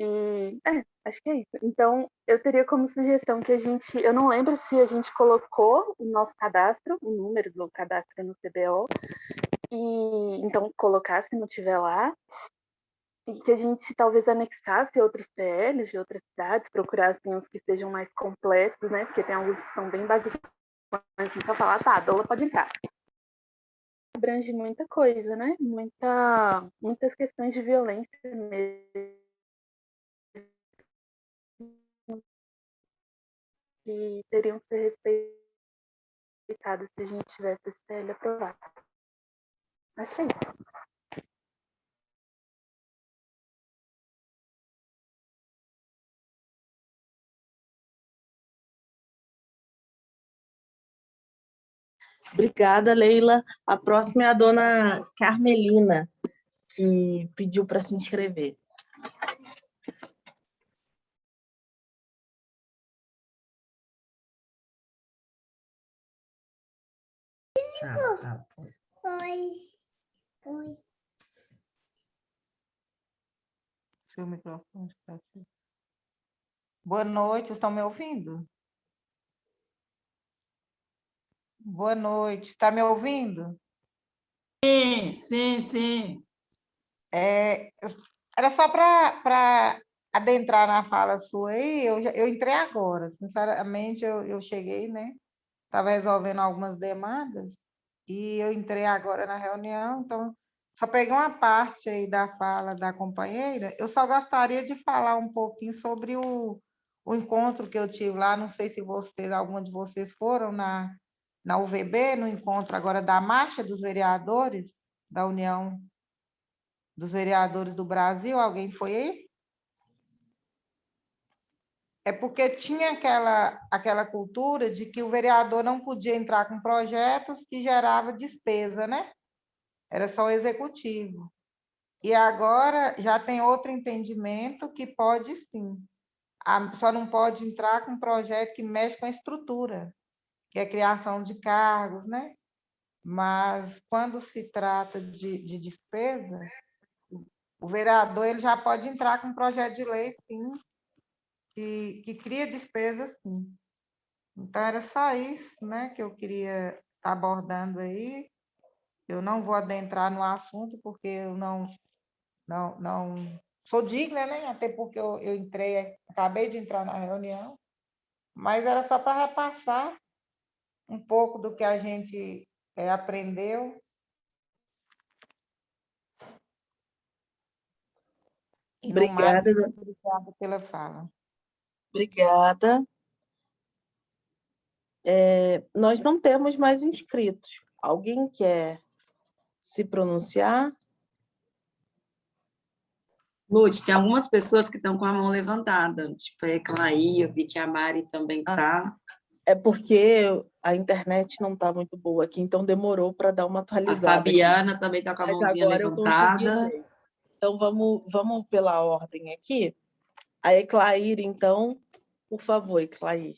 E acho que é isso. Então, eu teria como sugestão que eu não lembro se a gente colocou o nosso cadastro, o número do cadastro no CBO, e então colocar se não tiver lá, e que a gente talvez anexasse outros PLs de outras cidades, procurasse uns que sejam mais completos, né? Porque tem alguns que são bem básicos, assim, só falar, tá, a doula pode entrar. Abrange muita coisa, né? Muitas questões de violência mesmo, que teriam que ser respeitadas se a gente tivesse esse PL aprovado. Acho que é isso. Obrigada, Leila. A próxima é a dona Carmelina, que pediu para se inscrever. Oi. Seu microfone está aqui. Boa noite, vocês estão me ouvindo? Boa noite, está me ouvindo? Sim. Era só para adentrar na fala sua aí, eu entrei agora, sinceramente, eu cheguei, né? Estava resolvendo algumas demandas e eu entrei agora na reunião, então só peguei uma parte aí da fala da companheira. Eu só gostaria de falar um pouquinho sobre o encontro que eu tive lá, não sei se algum de vocês foram na UVB, no encontro agora da Marcha dos Vereadores, da União dos Vereadores do Brasil, alguém foi aí? É porque tinha aquela cultura de que o vereador não podia entrar com projetos que gerava despesa, né? Era só o executivo. E agora já tem outro entendimento que pode sim. Só não pode entrar com projeto que mexe com a estrutura, que é a criação de cargos, né? Mas quando se trata de despesa, o vereador ele já pode entrar com projeto de lei, sim, que cria despesa, sim. Então, era só isso, né, que eu queria estar abordando aí. Eu não vou adentrar no assunto, porque eu não sou digna, né? Até porque eu acabei de entrar na reunião, mas era só para repassar um pouco do que a gente aprendeu. E no mais, Obrigada. obrigada pela fala. Obrigada. Nós não temos mais inscritos. Alguém quer se pronunciar? Lute, tem algumas pessoas que estão com a mão levantada, tipo a Eclaí, eu vi que a Mari também está. É porque a internet não está muito boa aqui, então demorou para dar uma A atualizada. Fabiana aqui. também está com a Mas mãozinha agora levantada. eu consegui ver. Então, vamos pela ordem aqui. A Eclair, então, por favor, Eclair.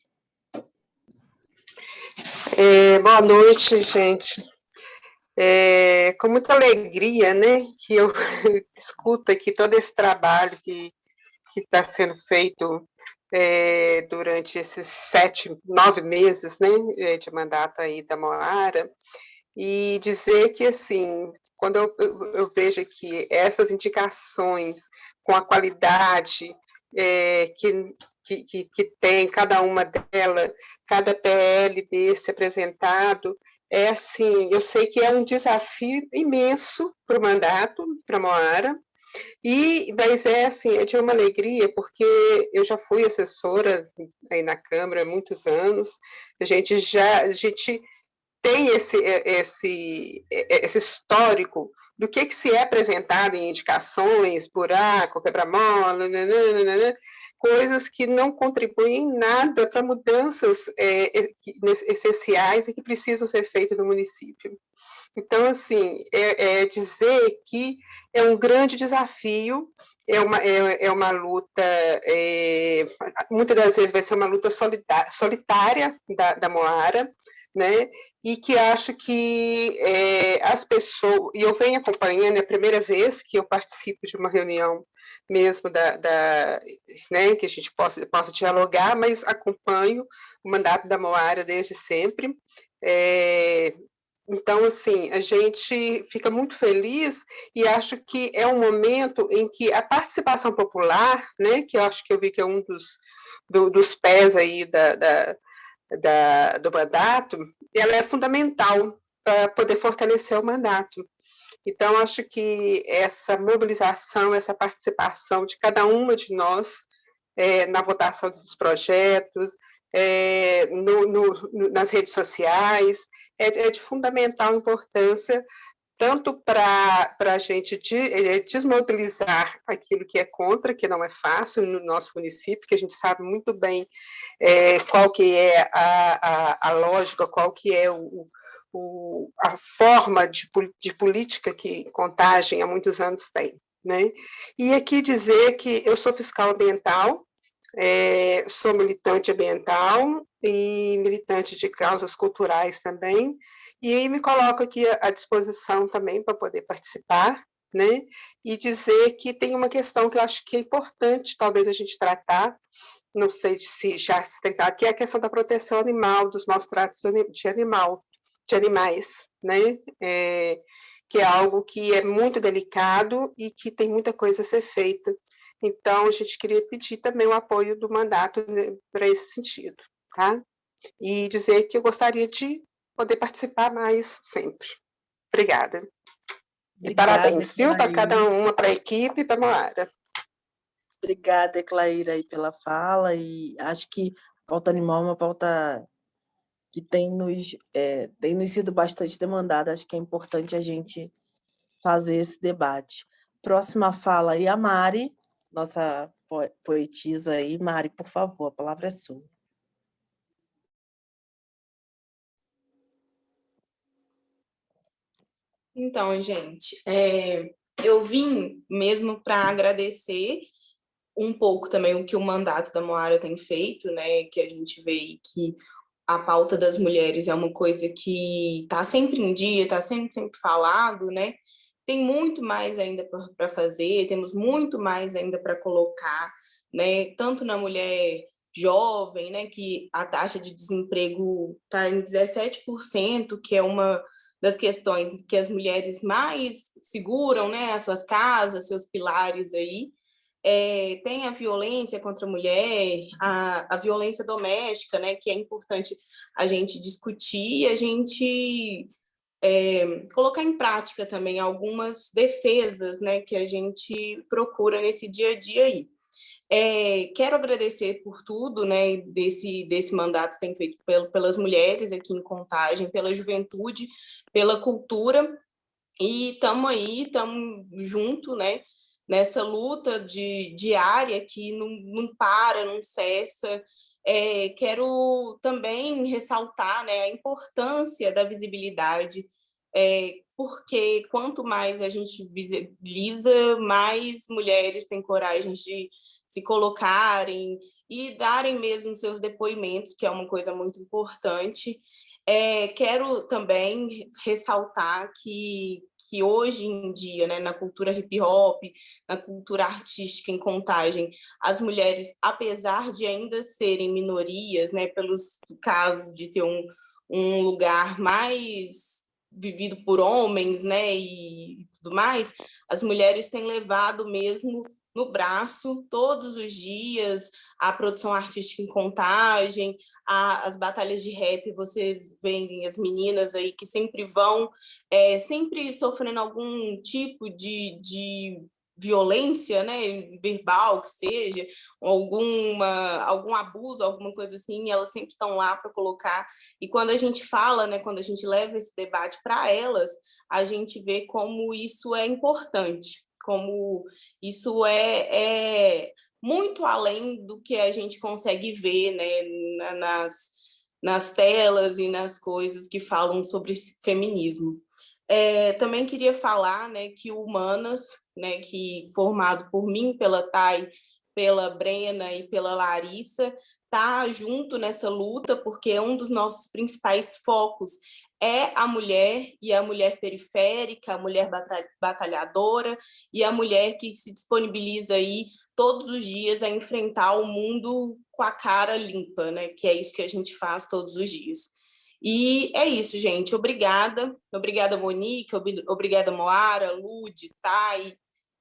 Boa noite, gente. Com muita alegria, né, que eu escuto aqui todo esse trabalho que está sendo feito durante esses 7, 9 meses, né, de mandato aí da Moara, e dizer que, assim, quando eu vejo aqui essas indicações com a qualidade que tem cada uma delas, cada PL desse apresentado, assim, eu sei que é um desafio imenso para o mandato, para a Moara, mas assim, é de uma alegria, porque eu já fui assessora aí na Câmara há muitos anos, a gente tem esse histórico do que se é apresentado em indicações, buraco, quebra-mola, coisas que não contribuem em nada para mudanças essenciais e que precisam ser feitas no município. Então, assim, dizer que é um grande desafio, é uma luta, muitas das vezes vai ser uma luta solitária da Moara, né? E que acho que as pessoas, e eu venho acompanhando, é a primeira vez que eu participo de uma reunião mesmo né, que a gente possa dialogar, mas acompanho o mandato da Moara desde sempre. Então, assim, a gente fica muito feliz e acho que é um momento em que a participação popular, né, que eu acho que eu vi que é um dos pés aí do mandato, ela é fundamental para poder fortalecer o mandato. Então, acho que essa mobilização, essa participação de cada uma de nós na votação dos projetos, nas redes sociais, é de fundamental importância, tanto para a gente desmobilizar aquilo que é contra, que não é fácil no nosso município, que a gente sabe muito bem qual que é a lógica, qual que é a forma de política que Contagem há muitos anos tem, né? E aqui dizer que eu sou fiscal ambiental, sou militante ambiental e militante de causas culturais também, e me coloco aqui à disposição também para poder participar, né? E dizer que tem uma questão que eu acho que é importante, talvez a gente tratar, não sei se já se tem tratado, que é a questão da proteção animal, dos maus tratos de animais, né? Que é algo que é muito delicado e que tem muita coisa a ser feita. Então, a gente queria pedir também o apoio do mandato para esse sentido, tá? E dizer que eu gostaria de poder participar mais sempre. Obrigada. E parabéns, viu, para cada uma, para a equipe e para a Moara. Obrigada, Eclaíra, aí pela fala, e acho que a pauta animal é uma pauta que tem nos sido bastante demandada, acho que é importante a gente fazer esse debate. Próxima fala aí, a Mari, nossa poetisa aí. Mari, por favor, a palavra é sua. Então, gente, eu vim mesmo para agradecer um pouco também o que o mandato da Moara tem feito, né? Que a gente vê que a pauta das mulheres é uma coisa que está sempre em dia, está sempre falado, né? Tem muito mais ainda para fazer, temos muito mais ainda para colocar, né? Tanto na mulher jovem, né? Que a taxa de desemprego está em 17%, que é uma das questões que as mulheres mais seguram, né? As suas casas, seus pilares aí. Tem a violência contra a mulher, a violência doméstica, né, que é importante a gente discutir e a gente colocar em prática também algumas defesas, né, que a gente procura nesse dia a dia aí. Quero agradecer por tudo, né, desse mandato que tem feito pelas mulheres aqui em Contagem, pela juventude, pela cultura, e estamos aí, estamos juntos, né, nessa luta diária que não para, não cessa. Quero também ressaltar, né, a importância da visibilidade, porque quanto mais a gente visibiliza, mais mulheres têm coragem de se colocarem e darem mesmo seus depoimentos, que é uma coisa muito importante. Quero também ressaltar que hoje em dia, né, na cultura hip hop, na cultura artística em Contagem, as mulheres, apesar de ainda serem minorias, né, pelos casos de ser um lugar mais vivido por homens, né, e tudo mais, as mulheres têm levado mesmo no braço todos os dias a produção artística em Contagem, as batalhas de rap. Vocês veem as meninas aí que sempre vão, sempre sofrendo algum tipo de violência, né, verbal, que seja, algum abuso, alguma coisa assim, elas sempre estão lá para colocar. E quando a gente fala, né, quando a gente leva esse debate para elas, a gente vê como isso é importante, como isso é muito além do que a gente consegue ver, né, nas telas e nas coisas que falam sobre feminismo. Também queria falar, né, que o Humanas, né, que formado por mim, pela Thay, pela Brena e pela Larissa, está junto nessa luta, porque um dos nossos principais focos é a mulher, e a mulher periférica, a mulher batalhadora, e a mulher que se disponibiliza aí todos os dias a enfrentar o mundo com a cara limpa, né? Que é isso que a gente faz todos os dias. E é isso, gente. Obrigada. Obrigada, Monique. Obrigada, Moara, Lude, Thay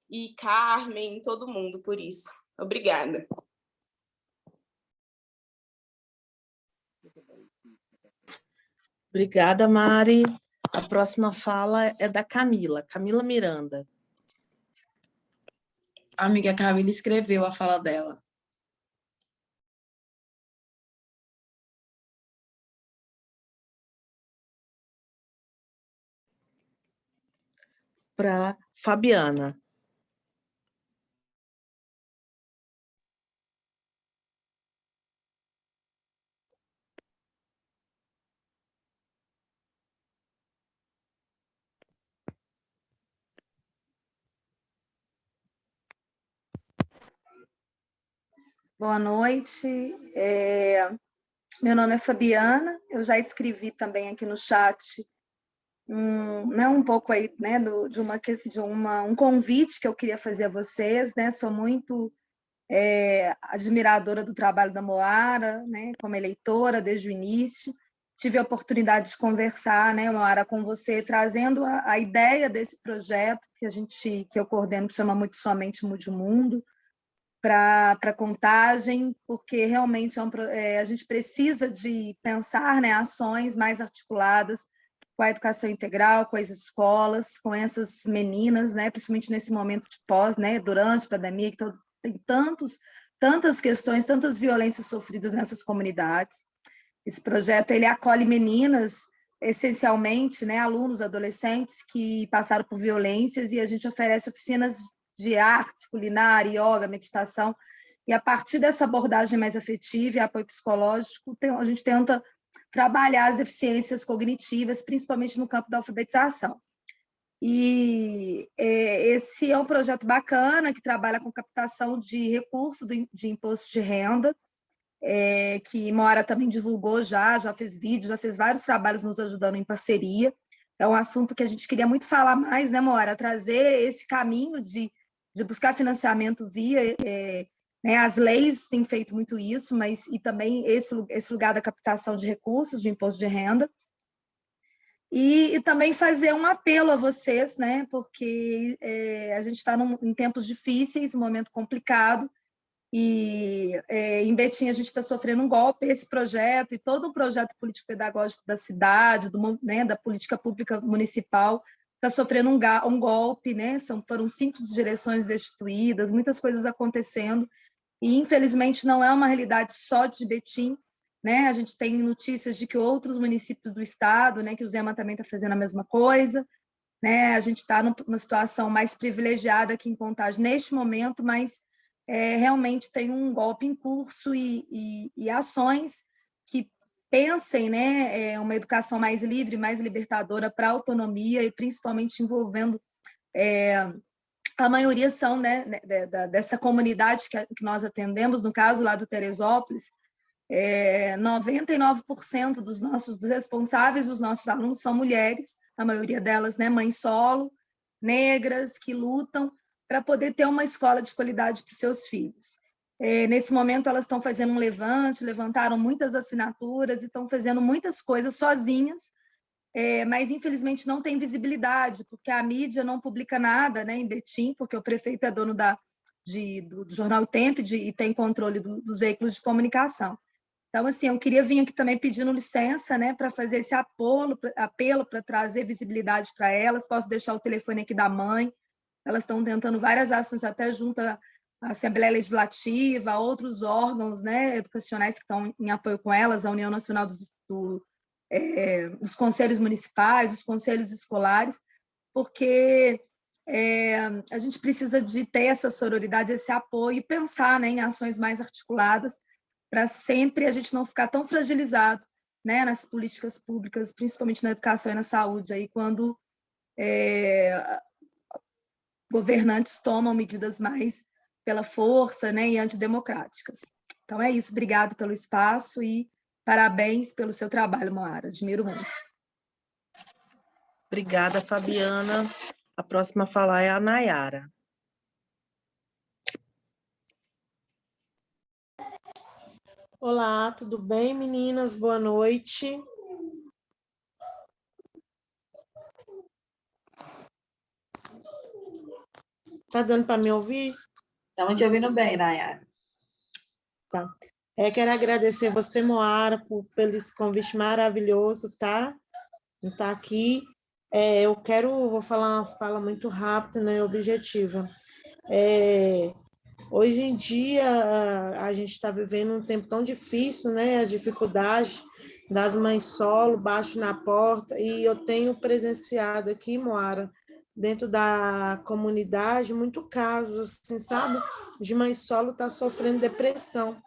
e Carmen, todo mundo por isso. Obrigada. Obrigada, Mari. A próxima fala é da Camila Miranda. A amiga Camila escreveu a fala dela. Para Fabiana. Boa noite. Meu nome é Fabiana. Eu já escrevi também aqui no chat um pouco aí, né, um convite que eu queria fazer a vocês, né? Sou muito admiradora do trabalho da Moara, né, como eleitora desde o início. Tive a oportunidade de conversar, né, Moara, com você, trazendo a ideia desse projeto que eu coordeno, que chama Muito Somente Mude o Mundo, para Contagem, porque realmente a gente precisa de pensar, né, ações mais articuladas com a educação integral, com as escolas, com essas meninas, né, principalmente nesse momento de pós, né, durante a pandemia, que tem tantas questões, tantas violências sofridas nessas comunidades. Esse projeto ele acolhe meninas, essencialmente, né, alunos, adolescentes que passaram por violências, e a gente oferece oficinas de artes, culinária, yoga, meditação, e a partir dessa abordagem mais afetiva e apoio psicológico, a gente tenta trabalhar as deficiências cognitivas, principalmente no campo da alfabetização. E esse é um projeto bacana, que trabalha com captação de recursos de imposto de renda, que Moara também divulgou já fez vídeos, já fez vários trabalhos nos ajudando em parceria. É um assunto que a gente queria muito falar mais, né, Moara? Trazer esse caminho de buscar financiamento via... né, as leis têm feito muito isso, e também esse lugar da captação de recursos, de imposto de renda. E também fazer um apelo a vocês, né, porque a gente está em tempos difíceis, um momento complicado, e em Betim a gente está sofrendo um golpe. Esse projeto e todo o projeto político-pedagógico da cidade, né, da política pública municipal, está sofrendo um golpe, né? Foram 5 direções destituídas, muitas coisas acontecendo, e infelizmente não é uma realidade só de Betim, né? A gente tem notícias de que outros municípios do estado, né, que o Zema também está fazendo a mesma coisa, né? A gente está numa situação mais privilegiada aqui em Contagem neste momento, mas realmente tem um golpe em curso, e ações que pensem, né, uma educação mais livre, mais libertadora para a autonomia, e principalmente envolvendo a maioria são, né, dessa comunidade que nós atendemos, no caso lá do Teresópolis, 99% dos responsáveis dos nossos alunos são mulheres, a maioria delas, né, mães solo, negras, que lutam para poder ter uma escola de qualidade para os seus filhos. Nesse momento, elas estão fazendo um levantaram muitas assinaturas e estão fazendo muitas coisas sozinhas, mas infelizmente não tem visibilidade, porque a mídia não publica nada, né, em Betim, porque o prefeito é dono do jornal O Tempo e tem controle dos veículos de comunicação. Então, assim, eu queria vir aqui também pedindo licença, né, para fazer esse apelo para trazer visibilidade para elas. Posso deixar o telefone aqui da mãe. Elas estão tentando várias ações, até junto à Assembleia Legislativa, a outros órgãos, né, educacionais que estão em apoio com elas, a União Nacional dos Conselhos Municipais, dos Conselhos Escolares, porque a gente precisa de ter essa sororidade, esse apoio e pensar, né, em ações mais articuladas para sempre a gente não ficar tão fragilizado, né, nas políticas públicas, principalmente na educação e na saúde, aí quando governantes tomam medidas mais pela força, né, e antidemocráticas. Então é isso, obrigado pelo espaço e parabéns pelo seu trabalho, Moara, admiro muito. Obrigada, Fabiana. A próxima a falar é a Nayara. Olá, tudo bem, meninas? Boa noite. Tá dando para me ouvir? Estamos te ouvindo bem, Nayara. Tá. Quero agradecer você, Moara, pelo esse convite maravilhoso, tá? De estar aqui. Vou falar uma fala muito rápida, né, objetiva. Hoje em dia, a gente está vivendo um tempo tão difícil, né? As dificuldades das mães solo, baixo na porta, e eu tenho presenciado aqui, Moara, dentro da comunidade, muito casos, assim, sabe? De mãe solo tá sofrendo depressão.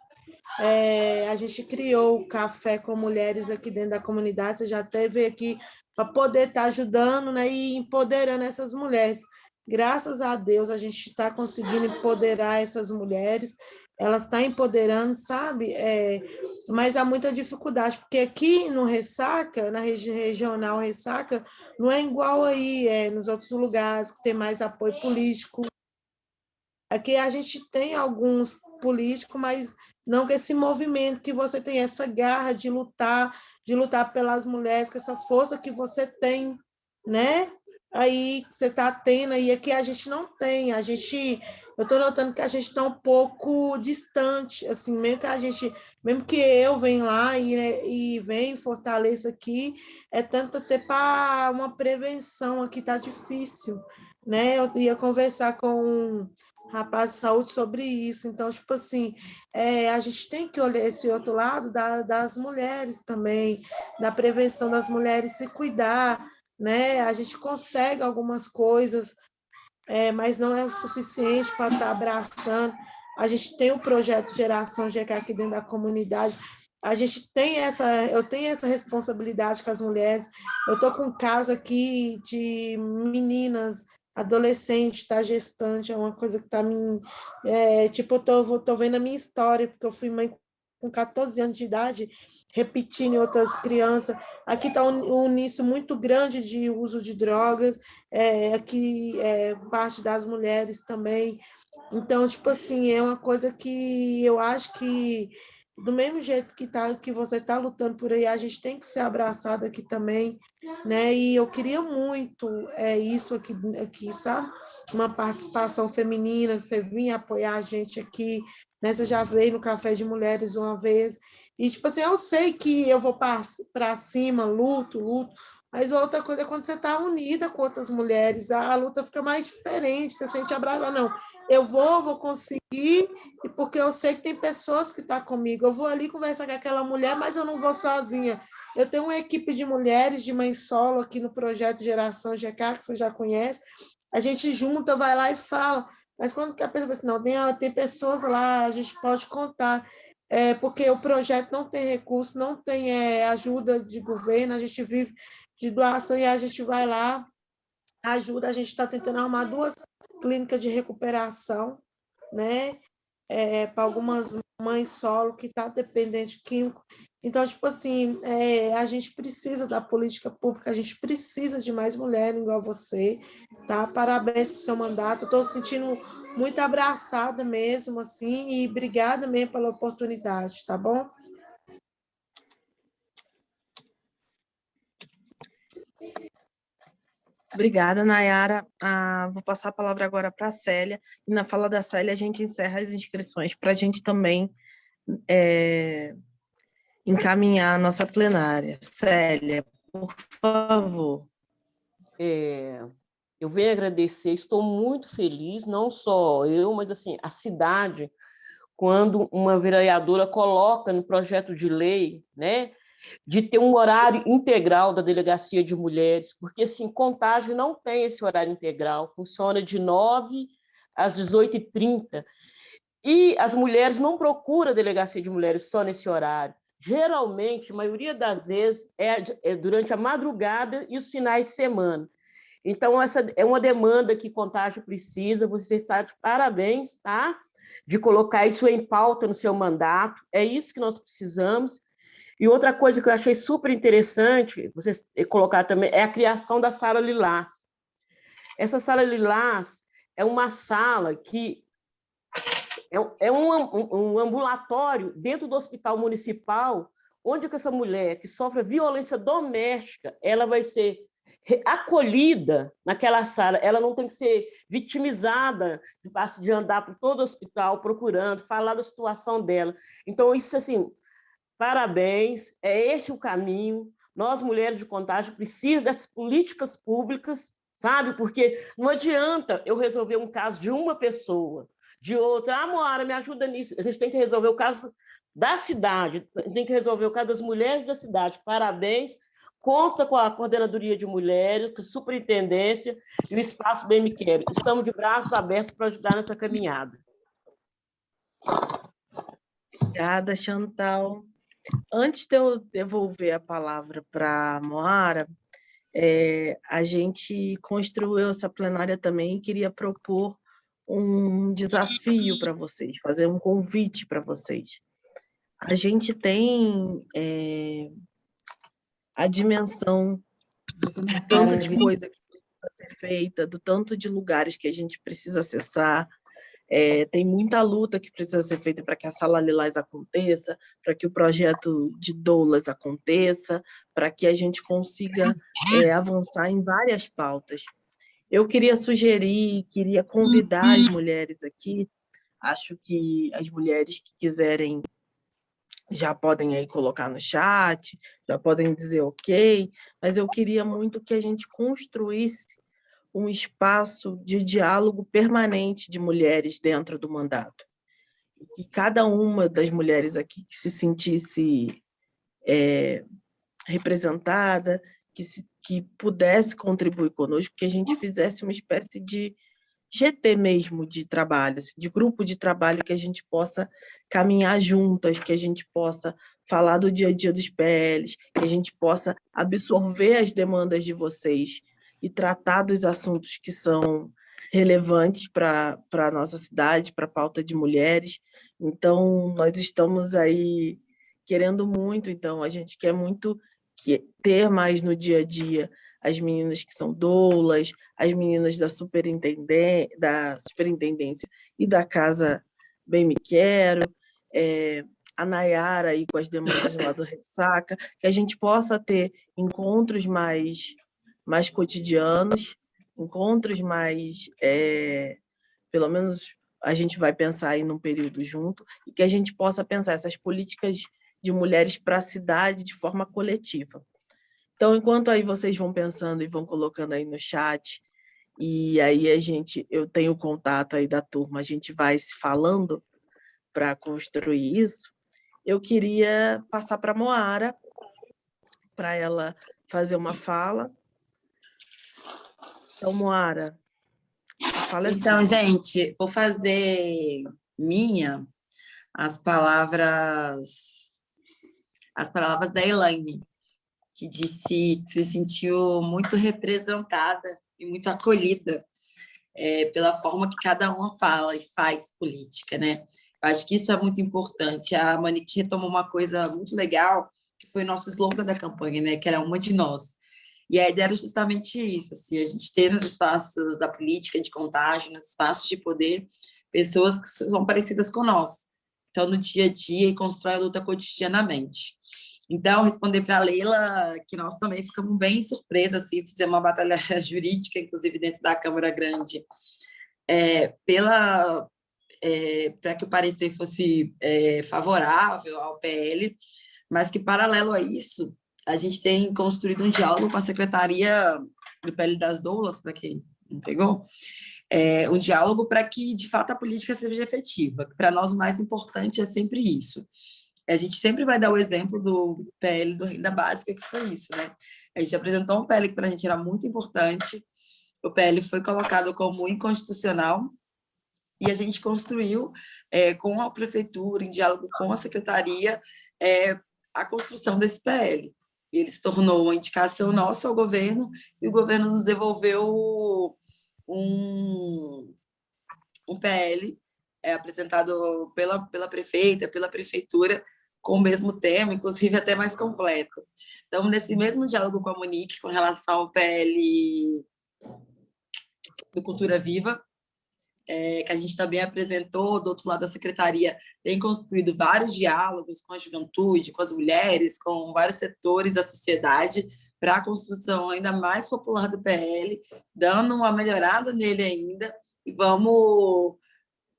A gente criou o Café com Mulheres aqui dentro da comunidade, você já teve aqui para poder estar ajudando, né, e empoderando essas mulheres. Graças a Deus, a gente está conseguindo empoderar essas mulheres, elas estão empoderando, sabe? Mas há muita dificuldade, porque aqui no Ressaca, na regional Ressaca, não é igual aí nos outros lugares, que tem mais apoio político. Aqui a gente tem alguns políticos, mas não com esse movimento que você tem, essa garra de lutar pelas mulheres, com essa força que você tem, né? Aí você está tendo, e aqui a gente não tem, eu estou notando que a gente está um pouco distante, assim, mesmo que eu venha lá e venha fortaleça aqui, tanto até para uma prevenção aqui, está difícil, né? Eu ia conversar com rapaz de saúde sobre isso, então, tipo assim, a gente tem que olhar esse outro lado das mulheres também, da prevenção das mulheres se cuidar, né? A gente consegue algumas coisas, mas não é o suficiente para estar abraçando. A gente tem o projeto Geração GK aqui dentro da comunidade, eu tenho essa responsabilidade com as mulheres. Eu estou com um caso aqui de meninas, adolescente, tá gestante, é uma coisa que tá me... tipo, eu tô vendo a minha história, porque eu fui mãe com 14 anos de idade, repetindo em outras crianças. Aqui está um nicho muito grande de uso de drogas, aqui parte das mulheres também. Então, tipo assim, é uma coisa que eu acho que, do mesmo jeito que você está lutando por aí, a gente tem que ser abraçado aqui também, né? E eu queria muito isso aqui, sabe? Uma participação feminina, você vinha apoiar a gente aqui, né? Você já veio no Café de Mulheres uma vez, e tipo assim, eu sei que eu vou para cima, luto, mas outra coisa é quando você está unida com outras mulheres, a luta fica mais diferente, você sente abraçada, não, eu vou conseguir, e porque eu sei que tem pessoas que estão comigo, eu vou ali conversar com aquela mulher, mas eu não vou sozinha. Eu tenho uma equipe de mulheres, de mãe solo aqui no projeto Geração GK, que você já conhece, a gente junta, vai lá e fala, mas quando que a pessoa fala assim, não, tem pessoas lá, a gente pode contar, porque o projeto não tem recurso, não tem ajuda de governo, a gente vive de doação e a gente vai lá, ajuda, a gente está tentando arrumar 2 clínicas de recuperação, né? Para algumas mães solo que estão dependentes de químico. Então, tipo assim, a gente precisa da política pública, a gente precisa de mais mulheres igual você, tá? Parabéns pelo seu mandato, estou sentindo muito abraçada mesmo, assim, e obrigada mesmo pela oportunidade, tá bom? Obrigada, Nayara. Vou passar a palavra agora para a Célia. E na fala da Célia, a gente encerra as inscrições para a gente também encaminhar a nossa plenária. Célia, por favor. Eu venho agradecer, estou muito feliz, não só eu, mas assim, a cidade, quando uma vereadora coloca no projeto de lei, né, de ter um horário integral da Delegacia de Mulheres, porque assim, Contagem não tem esse horário integral, funciona de 9 às 18h30, e as mulheres não procuram a Delegacia de Mulheres só nesse horário. Geralmente, a maioria das vezes, é durante a madrugada e os finais de semana. Então, essa é uma demanda que Contagem precisa, você está de parabéns, tá? De colocar isso em pauta no seu mandato, é isso que nós precisamos. E outra coisa que eu achei super interessante, você colocar também, é a criação da Sala Lilás. Essa Sala Lilás é uma sala que é um ambulatório dentro do hospital municipal, onde essa mulher que sofre violência doméstica, ela vai ser acolhida naquela sala, ela não tem que ser vitimizada de andar por todo o hospital procurando, falar da situação dela. Então, isso, assim, parabéns, é esse o caminho. Nós, mulheres de Contagem, precisamos dessas políticas públicas, sabe? Porque não adianta eu resolver um caso de uma pessoa, de outra. Moara, me ajuda nisso. A gente tem que resolver o caso da cidade, a gente tem que resolver o caso das mulheres da cidade. Parabéns. Conta com a Coordenadoria de Mulheres, com a Superintendência e o Espaço Bem Me Quero. Estamos de braços abertos para ajudar nessa caminhada. Obrigada, Chantal. Antes de eu devolver a palavra para a Moara, a gente construiu essa plenária também e queria propor um desafio para vocês, fazer um convite para vocês. A gente tem a dimensão do tanto de coisa que precisa ser feita, do tanto de lugares que a gente precisa acessar. Tem muita luta que precisa ser feita para que a Sala Lilás aconteça, para que o projeto de doulas aconteça, para que a gente consiga avançar em várias pautas. Eu queria sugerir, queria convidar as mulheres aqui, acho que as mulheres que quiserem já podem aí colocar no chat, já podem dizer ok, mas eu queria muito que a gente construísse um espaço de diálogo permanente de mulheres dentro do mandato. E que cada uma das mulheres aqui que se sentisse representada, que pudesse contribuir conosco, que a gente fizesse uma espécie de GT mesmo de trabalho, de grupo de trabalho, que a gente possa caminhar juntas, que a gente possa falar do dia a dia dos PLs, que a gente possa absorver as demandas de vocês e tratar dos assuntos que são relevantes para a nossa cidade, para a pauta de mulheres. Então, nós estamos aí querendo muito, então, a gente quer muito ter mais no dia a dia as meninas que são doulas, as meninas da superintendência e da Casa Bem Me Quero, a Nayara aí com as demandas lá do Ressaca, que a gente possa ter encontros mais cotidianos, encontros mais, pelo menos a gente vai pensar aí num período junto, e que a gente possa pensar essas políticas de mulheres para a cidade de forma coletiva. Então, enquanto aí vocês vão pensando e vão colocando aí no chat, e aí eu tenho o contato aí da turma, a gente vai se falando para construir isso, eu queria passar para a Moara, para ela fazer uma fala. Então, Moara, a fala é Então, sua. gente, vou fazer as palavras da Elaine, que disse que se sentiu muito representada e muito acolhida pela forma que cada uma fala e faz política, né? Eu acho que isso é muito importante. A Monique retomou uma coisa muito legal, que foi o nosso slogan da campanha, né? Que era uma de nós. E a ideia era justamente isso, assim, a gente ter nos espaços da política de Contagem, nos espaços de poder, pessoas que são parecidas com nós. Então, no dia a dia, e constrói a luta cotidianamente. Então, responder para a Leila, que nós também ficamos bem surpresas, assim, fizemos uma batalha jurídica, inclusive dentro da Câmara Grande, para que o parecer fosse favorável ao PL, mas que, paralelo a isso, a gente tem construído um diálogo com a Secretaria do PL das Doulas, para quem não pegou, um diálogo para que, de fato, a política seja efetiva. Para nós, o mais importante é sempre isso. A gente sempre vai dar o exemplo do PL do Renda Básica, que foi isso, né? A gente apresentou um PL que para a gente era muito importante, o PL foi colocado como inconstitucional, e a gente construiu, com a prefeitura, em diálogo com a secretaria, a construção desse PL. Ele se tornou uma indicação nossa ao governo, e o governo nos devolveu um PL apresentado pela prefeita, pela prefeitura, com o mesmo tema, inclusive até mais completo. Então, nesse mesmo diálogo com a Monique, com relação ao PL do Cultura Viva, que a gente também apresentou, do outro lado da secretaria, tem construído vários diálogos com a juventude, com as mulheres, com vários setores da sociedade, para a construção ainda mais popular do PL, dando uma melhorada nele ainda, e vamos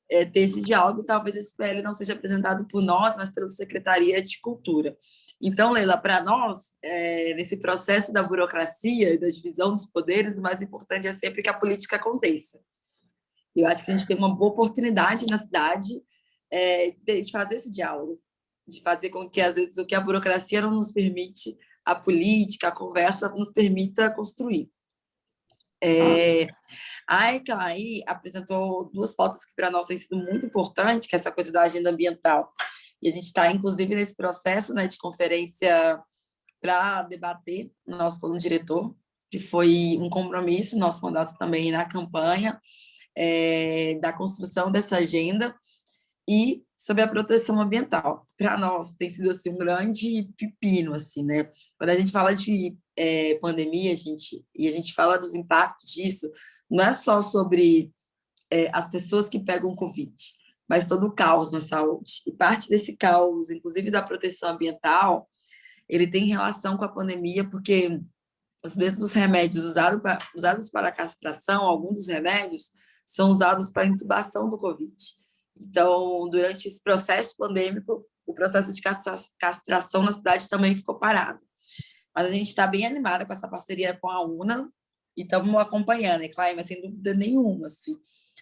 ter esse diálogo, talvez esse PL não seja apresentado por nós, mas pela Secretaria de Cultura. Então, Leila, para nós, nesse processo da burocracia e da divisão dos poderes, o mais importante é sempre que a política aconteça. Eu acho que a gente tem uma boa oportunidade na cidade de fazer esse diálogo, de fazer com que, às vezes, o que a burocracia não nos permite, a política, a conversa nos permita construir. A ECLAI apresentou duas pautas que para nós têm sido muito importantes, que é essa coisa da agenda ambiental. E a gente está, inclusive, nesse processo, né, de conferência para debater o nosso plano diretor, que foi um compromisso, nosso mandato também na campanha, da construção dessa agenda, e sobre a proteção ambiental. Para nós, tem sido assim, um grande pepino, assim, né? Quando a gente fala de pandemia, e a gente fala dos impactos disso, não é só sobre as pessoas que pegam Covid, mas todo o caos na saúde. E parte desse caos, inclusive da proteção ambiental, ele tem relação com a pandemia, porque os mesmos remédios usados para a castração, alguns dos remédios, são usados para a intubação do Covid. Então, durante esse processo pandêmico, o processo de castração na cidade também ficou parado. Mas a gente está bem animada com essa parceria com a UNA e estamos acompanhando, é claro, mas sem dúvida nenhuma, assim,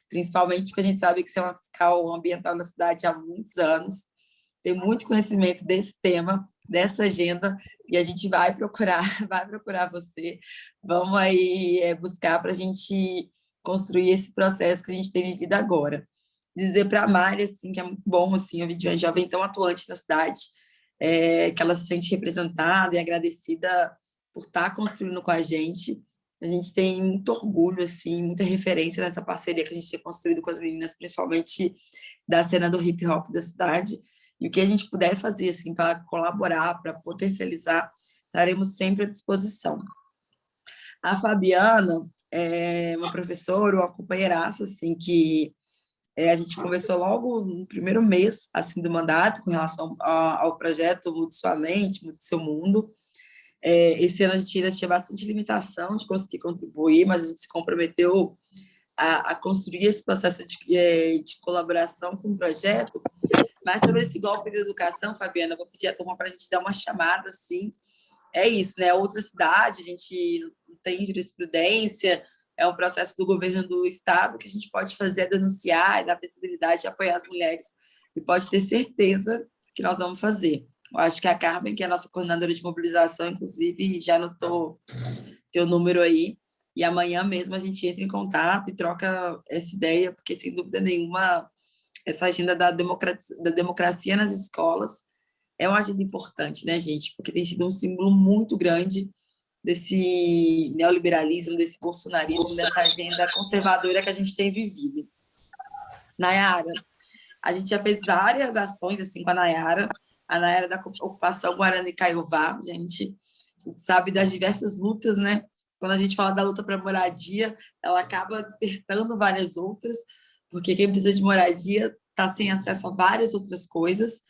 principalmente porque a gente sabe que você é uma fiscal ambiental na cidade há muitos anos, tem muito conhecimento desse tema, dessa agenda, e a gente vai procurar você, vamos aí buscar para a gente construir esse processo que a gente tem vivido agora. Dizer para a Mari, assim, que é muito bom, assim, ouvir de uma jovem tão atuante na cidade, que ela se sente representada e agradecida por estar construindo com a gente. A gente tem muito orgulho, assim, muita referência nessa parceria que a gente tem construído com as meninas, principalmente da cena do hip hop da cidade. E o que a gente puder fazer, assim, para colaborar, para potencializar, estaremos sempre à disposição. A Fabiana é uma professora, uma companheiraça, assim, que a gente conversou logo no primeiro mês, assim, do mandato, com relação ao projeto Mude Sua Mente, Mude Seu Mundo. Esse ano a gente ainda tinha bastante limitação de conseguir contribuir, mas a gente se comprometeu a construir esse processo de colaboração com o projeto. Mas sobre esse golpe de educação, Fabiana, eu vou pedir a turma para a gente dar uma chamada, assim. É isso, né? Outra cidade, a gente não tem jurisprudência, é um processo do governo do estado que a gente pode fazer, denunciar e dar visibilidade e apoiar as mulheres. E pode ter certeza que nós vamos fazer. Eu acho que a Carmen, que é a nossa coordenadora de mobilização, inclusive, já anotou teu número aí, e amanhã mesmo a gente entra em contato e troca essa ideia, porque, sem dúvida nenhuma, essa agenda da democracia nas escolas é uma agenda importante, né, gente? Porque tem sido um símbolo muito grande desse neoliberalismo, desse bolsonarismo, dessa agenda conservadora que a gente tem vivido. Nayara, a gente já fez várias ações assim com a Nayara da ocupação Guarani Caiová, a gente sabe das diversas lutas, né? Quando a gente fala da luta para moradia, ela acaba despertando várias outras, porque quem precisa de moradia está sem acesso a várias outras coisas.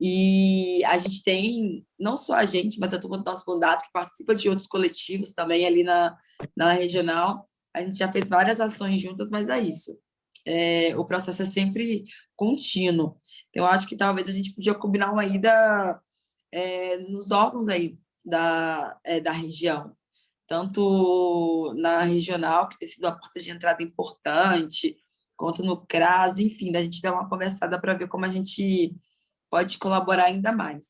E a gente tem, não só a gente, mas a turma do nosso mandato, que participa de outros coletivos também ali na regional. A gente já fez várias ações juntas, mas é isso. O processo é sempre contínuo. Então, eu acho que talvez a gente podia combinar uma ida nos órgãos aí da região, tanto na regional, que tem sido uma porta de entrada importante, quanto no CRAS, enfim, da gente dar uma conversada para ver como a gente pode colaborar ainda mais.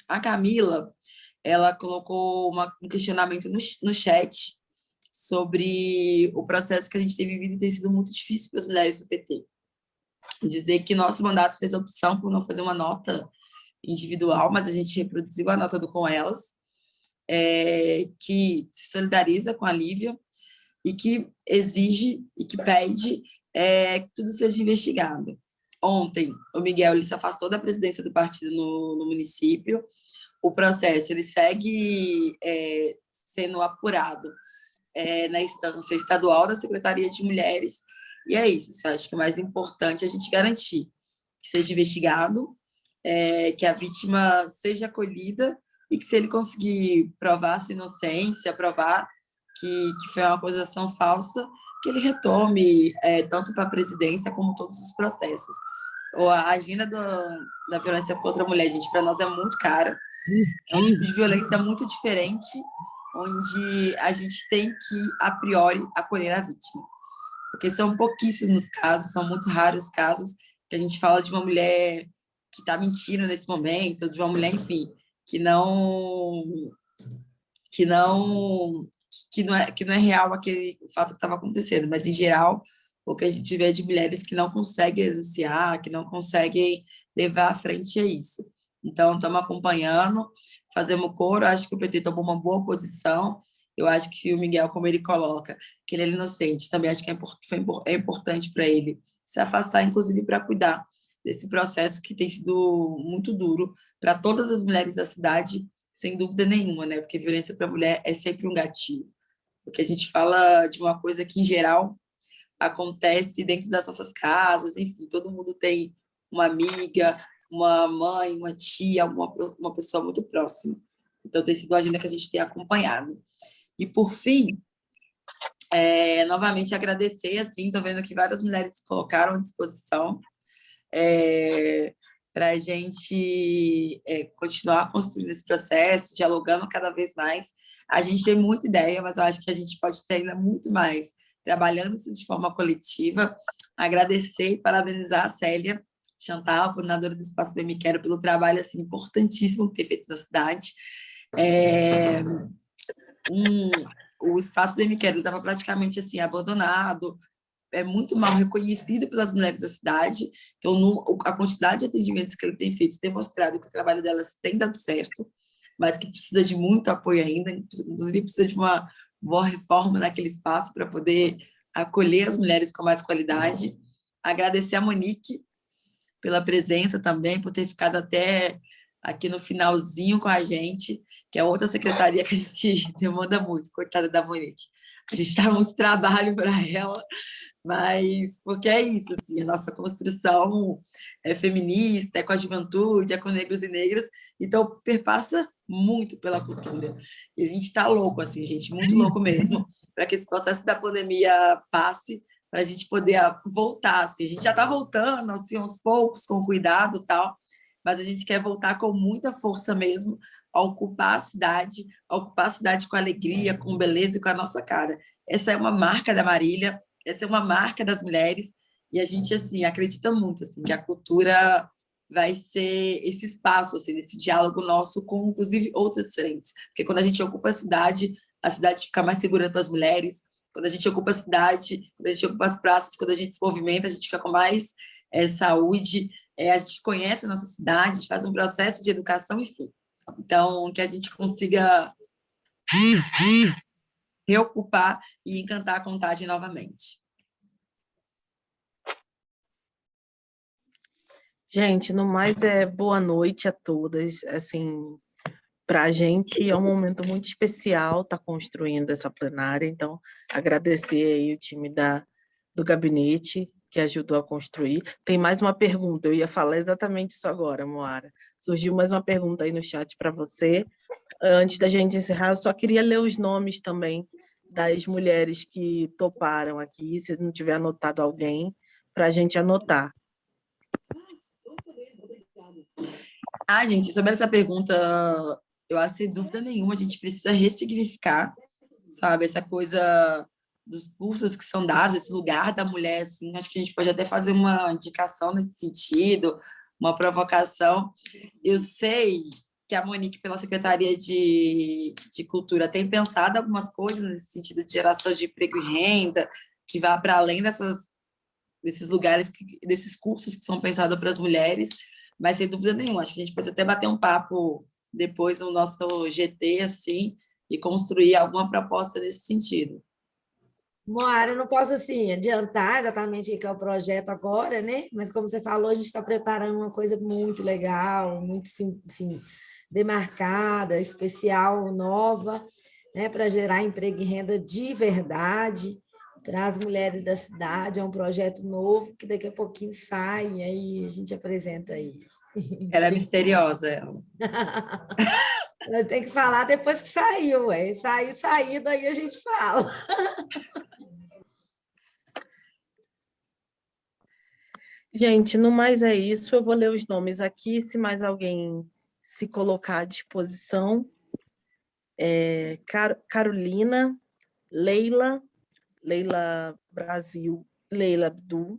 A Camila, ela colocou um questionamento no chat sobre o processo que a gente tem vivido e tem sido muito difícil para as mulheres do PT. Dizer que nosso mandato fez a opção por não fazer uma nota individual, mas a gente reproduziu a nota do Com Elas, que se solidariza com a Lívia e que exige e que pede que tudo seja investigado. Ontem, o Miguel ele se afastou da presidência do partido no município. O processo ele segue sendo apurado na instância estadual da Secretaria de Mulheres, e é isso. Eu acho que o mais importante é a gente garantir que seja investigado, que a vítima seja acolhida e que, se ele conseguir provar sua inocência, provar que foi uma acusação falsa, que ele retome tanto para a presidência como todos os processos. A agenda da violência contra a mulher, gente, para nós é muito cara. É um tipo de violência muito diferente, onde a gente tem que, a priori, acolher a vítima. Porque são pouquíssimos casos, são muito raros casos que a gente fala de uma mulher que está mentindo nesse momento, de uma mulher, enfim, que não é real o fato que estava acontecendo, mas, em geral, o que a gente vê de mulheres que não conseguem denunciar, que não conseguem levar à frente é isso. Então, estamos acompanhando, fazemos coro, acho que o PT tomou uma boa posição, eu acho que o Miguel, como ele coloca, que ele é inocente, também acho que é importante para ele se afastar, inclusive para cuidar desse processo que tem sido muito duro para todas as mulheres da cidade, sem dúvida nenhuma, né? Porque violência para a mulher é sempre um gatilho. Porque a gente fala de uma coisa que, em geral, acontece dentro das nossas casas, enfim, todo mundo tem uma amiga, uma mãe, uma tia, uma pessoa muito próxima. Então, tem sido uma agenda que a gente tem acompanhado. E, por fim, novamente agradecer, assim, estou vendo que várias mulheres se colocaram à disposição para a gente continuar construindo esse processo, dialogando cada vez mais. A gente tem muita ideia, mas eu acho que a gente pode ter ainda muito mais, trabalhando isso de forma coletiva. Agradecer e parabenizar a Célia Chantal, coordenadora do Espaço Bem Me Quero, pelo trabalho assim, importantíssimo que tem feito na cidade. O Espaço Bem Me Quero estava praticamente assim, abandonado, muito mal reconhecido pelas mulheres da cidade. Então, a quantidade de atendimentos que ele tem feito tem mostrado que o trabalho delas tem dado certo, mas que precisa de muito apoio ainda, inclusive precisa de uma boa reforma naquele espaço para poder acolher as mulheres com mais qualidade. Agradecer a Monique pela presença também, por ter ficado até aqui no finalzinho com a gente, que é outra secretaria que a gente demanda muito, coitada da Monique. A gente dá muito trabalho para ela, mas porque é isso, assim, a nossa construção é feminista, é com a juventude, é com negros e negras, então perpassa muito pela cultura. E a gente está louco, assim, gente, muito louco mesmo, para que esse processo da pandemia passe, para a gente poder voltar. Assim. A gente já está voltando, assim, aos poucos, com cuidado e tal, mas a gente quer voltar com muita força mesmo, a ocupar a cidade com alegria, com beleza e com a nossa cara. Essa é uma marca da Marília, essa é uma marca das mulheres, e a gente, assim, acredita muito, assim, que a cultura vai ser esse espaço, assim, esse diálogo nosso com, inclusive, outras frentes. Porque quando a gente ocupa a cidade fica mais segura para as mulheres. Quando a gente ocupa a cidade, quando a gente ocupa as praças, quando a gente se movimenta, a gente fica com mais saúde, a gente conhece a nossa cidade, a gente faz um processo de educação, enfim. Então, que a gente consiga reocupar e encantar a Contagem novamente. Gente, no mais, boa noite a todas. Assim, para a gente é um momento muito especial estar construindo essa plenária, então agradecer aí o time do gabinete, que ajudou a construir. Tem mais uma pergunta, eu ia falar exatamente isso agora, Moara. Surgiu mais uma pergunta aí no chat para você. Antes da gente encerrar, eu só queria ler os nomes também das mulheres que toparam aqui, se não tiver anotado alguém, para a gente anotar. Gente, sobre essa pergunta, eu acho que sem dúvida nenhuma a gente precisa ressignificar, sabe, essa coisa dos cursos que são dados, esse lugar da mulher, assim, acho que a gente pode até fazer uma indicação nesse sentido, uma provocação. Eu sei que a Monique, pela Secretaria de Cultura, tem pensado algumas coisas nesse sentido de geração de emprego e renda, que vá para além desses lugares, desses cursos que são pensados para as mulheres, mas sem dúvida nenhuma, acho que a gente pode até bater um papo depois no nosso GT, assim, e construir alguma proposta nesse sentido. Moara, eu não posso, assim, adiantar exatamente o que é o projeto agora, né? Mas, como você falou, a gente está preparando uma coisa muito legal, muito, assim, demarcada, especial, nova, né? Para gerar emprego e renda de verdade para as mulheres da cidade. É um projeto novo que daqui a pouquinho sai, e aí a gente apresenta isso. Ela é misteriosa, ela. Tem que falar depois que saiu, ué. Saiu, saído, aí a gente fala. Gente, no mais é isso. Eu vou ler os nomes aqui, se mais alguém se colocar à disposição. Carolina, Leila Brasil, Leila Abdul,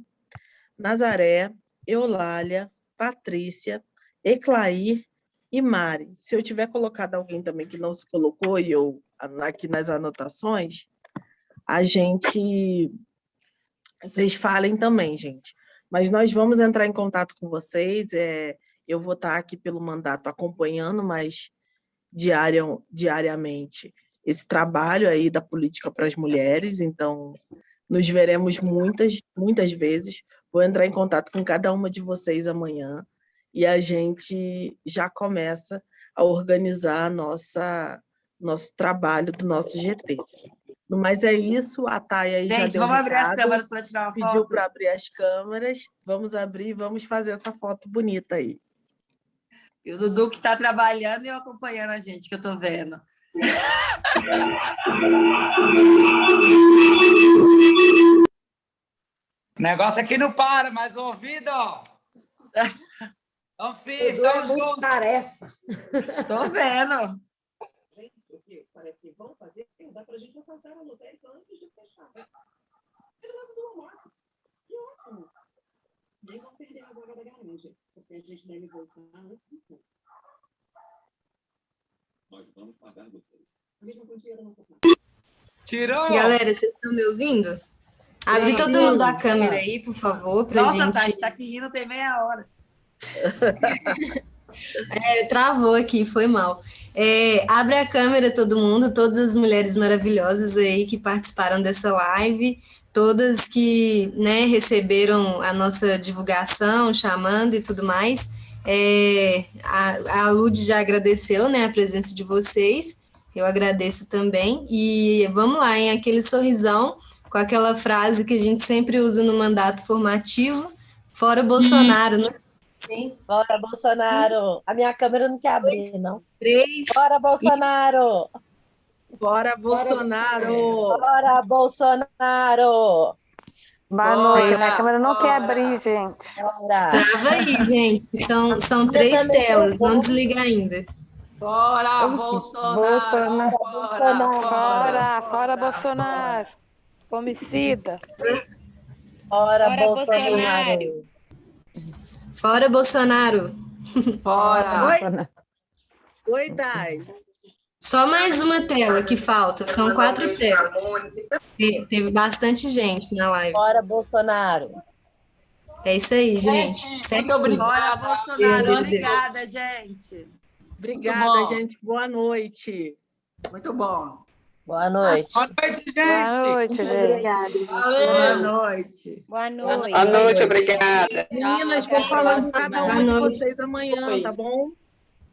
Nazaré, Eulália, Patrícia, Eclair e Mari. Se eu tiver colocado alguém também que não se colocou, e eu aqui nas anotações, vocês falem também, gente. Mas nós vamos entrar em contato com vocês. Eu vou estar aqui pelo mandato acompanhando, mas diariamente esse trabalho aí da política para as mulheres. Então, nos veremos muitas vezes. Vou entrar em contato com cada uma de vocês amanhã e a gente já começa a organizar nosso trabalho do nosso GT. Mas é isso, a Thay aí já deu vamos abrir recado, as câmeras para tirar uma foto? pediu para abrir as câmeras, vamos abrir e vamos fazer essa foto bonita aí. E o Dudu que está trabalhando e eu acompanhando a gente, que eu estou vendo. O negócio aqui não para, mas o ouvido, ó. Então, filho, Dudu é multitarefa. Tô vendo. Parece que vão fazer, dá para a gente alcançar a lotérica antes de fechar. É do lado do Walmart. Que ótimo. Nem vão perder a vaga da garagem, porque a gente deve voltar antes do tempo. Nós vamos pagar vocês. A mesma quantia da nossa parte. Tirou! Galera, vocês estão me ouvindo? Abre todo mundo a câmera aí, por favor, pra gente... Nossa, Tati, tá aqui rindo tem meia hora. Travou aqui, foi mal. Abre a câmera todo mundo, todas as mulheres maravilhosas aí que participaram dessa live, todas que, né, receberam a nossa divulgação, chamando e tudo mais. A Lud já agradeceu, né, a presença de vocês, eu agradeço também, e vamos lá, em aquele sorrisão, com aquela frase que a gente sempre usa no mandato formativo, fora Bolsonaro, né? Sim. Fora Bolsonaro! A minha câmera não quer abrir, não. 3. Fora Bolsonaro! Fora Bolsonaro! Fora Bolsonaro! Boa noite, minha câmera não quer abrir, gente. Trava aí, gente. São 3 telas, não desliga ainda. Fora Bolsonaro! Fora Bolsonaro! Homicida! Fora Bolsonaro! Fora Bolsonaro! Fora! Oi, Thay! Só mais uma tela que falta, são 4 telas. Teve bastante gente na live. Fora Bolsonaro! É isso aí, gente. Muito obrigada, Bolsonaro. Obrigada, gente. Obrigada, gente. Boa noite. Muito bom. Boa noite. Boa noite, gente. Boa noite, gente. Boa noite. Boa noite. Boa noite, obrigada. Meninas, vou falando com cada uma de vocês amanhã, tá bom?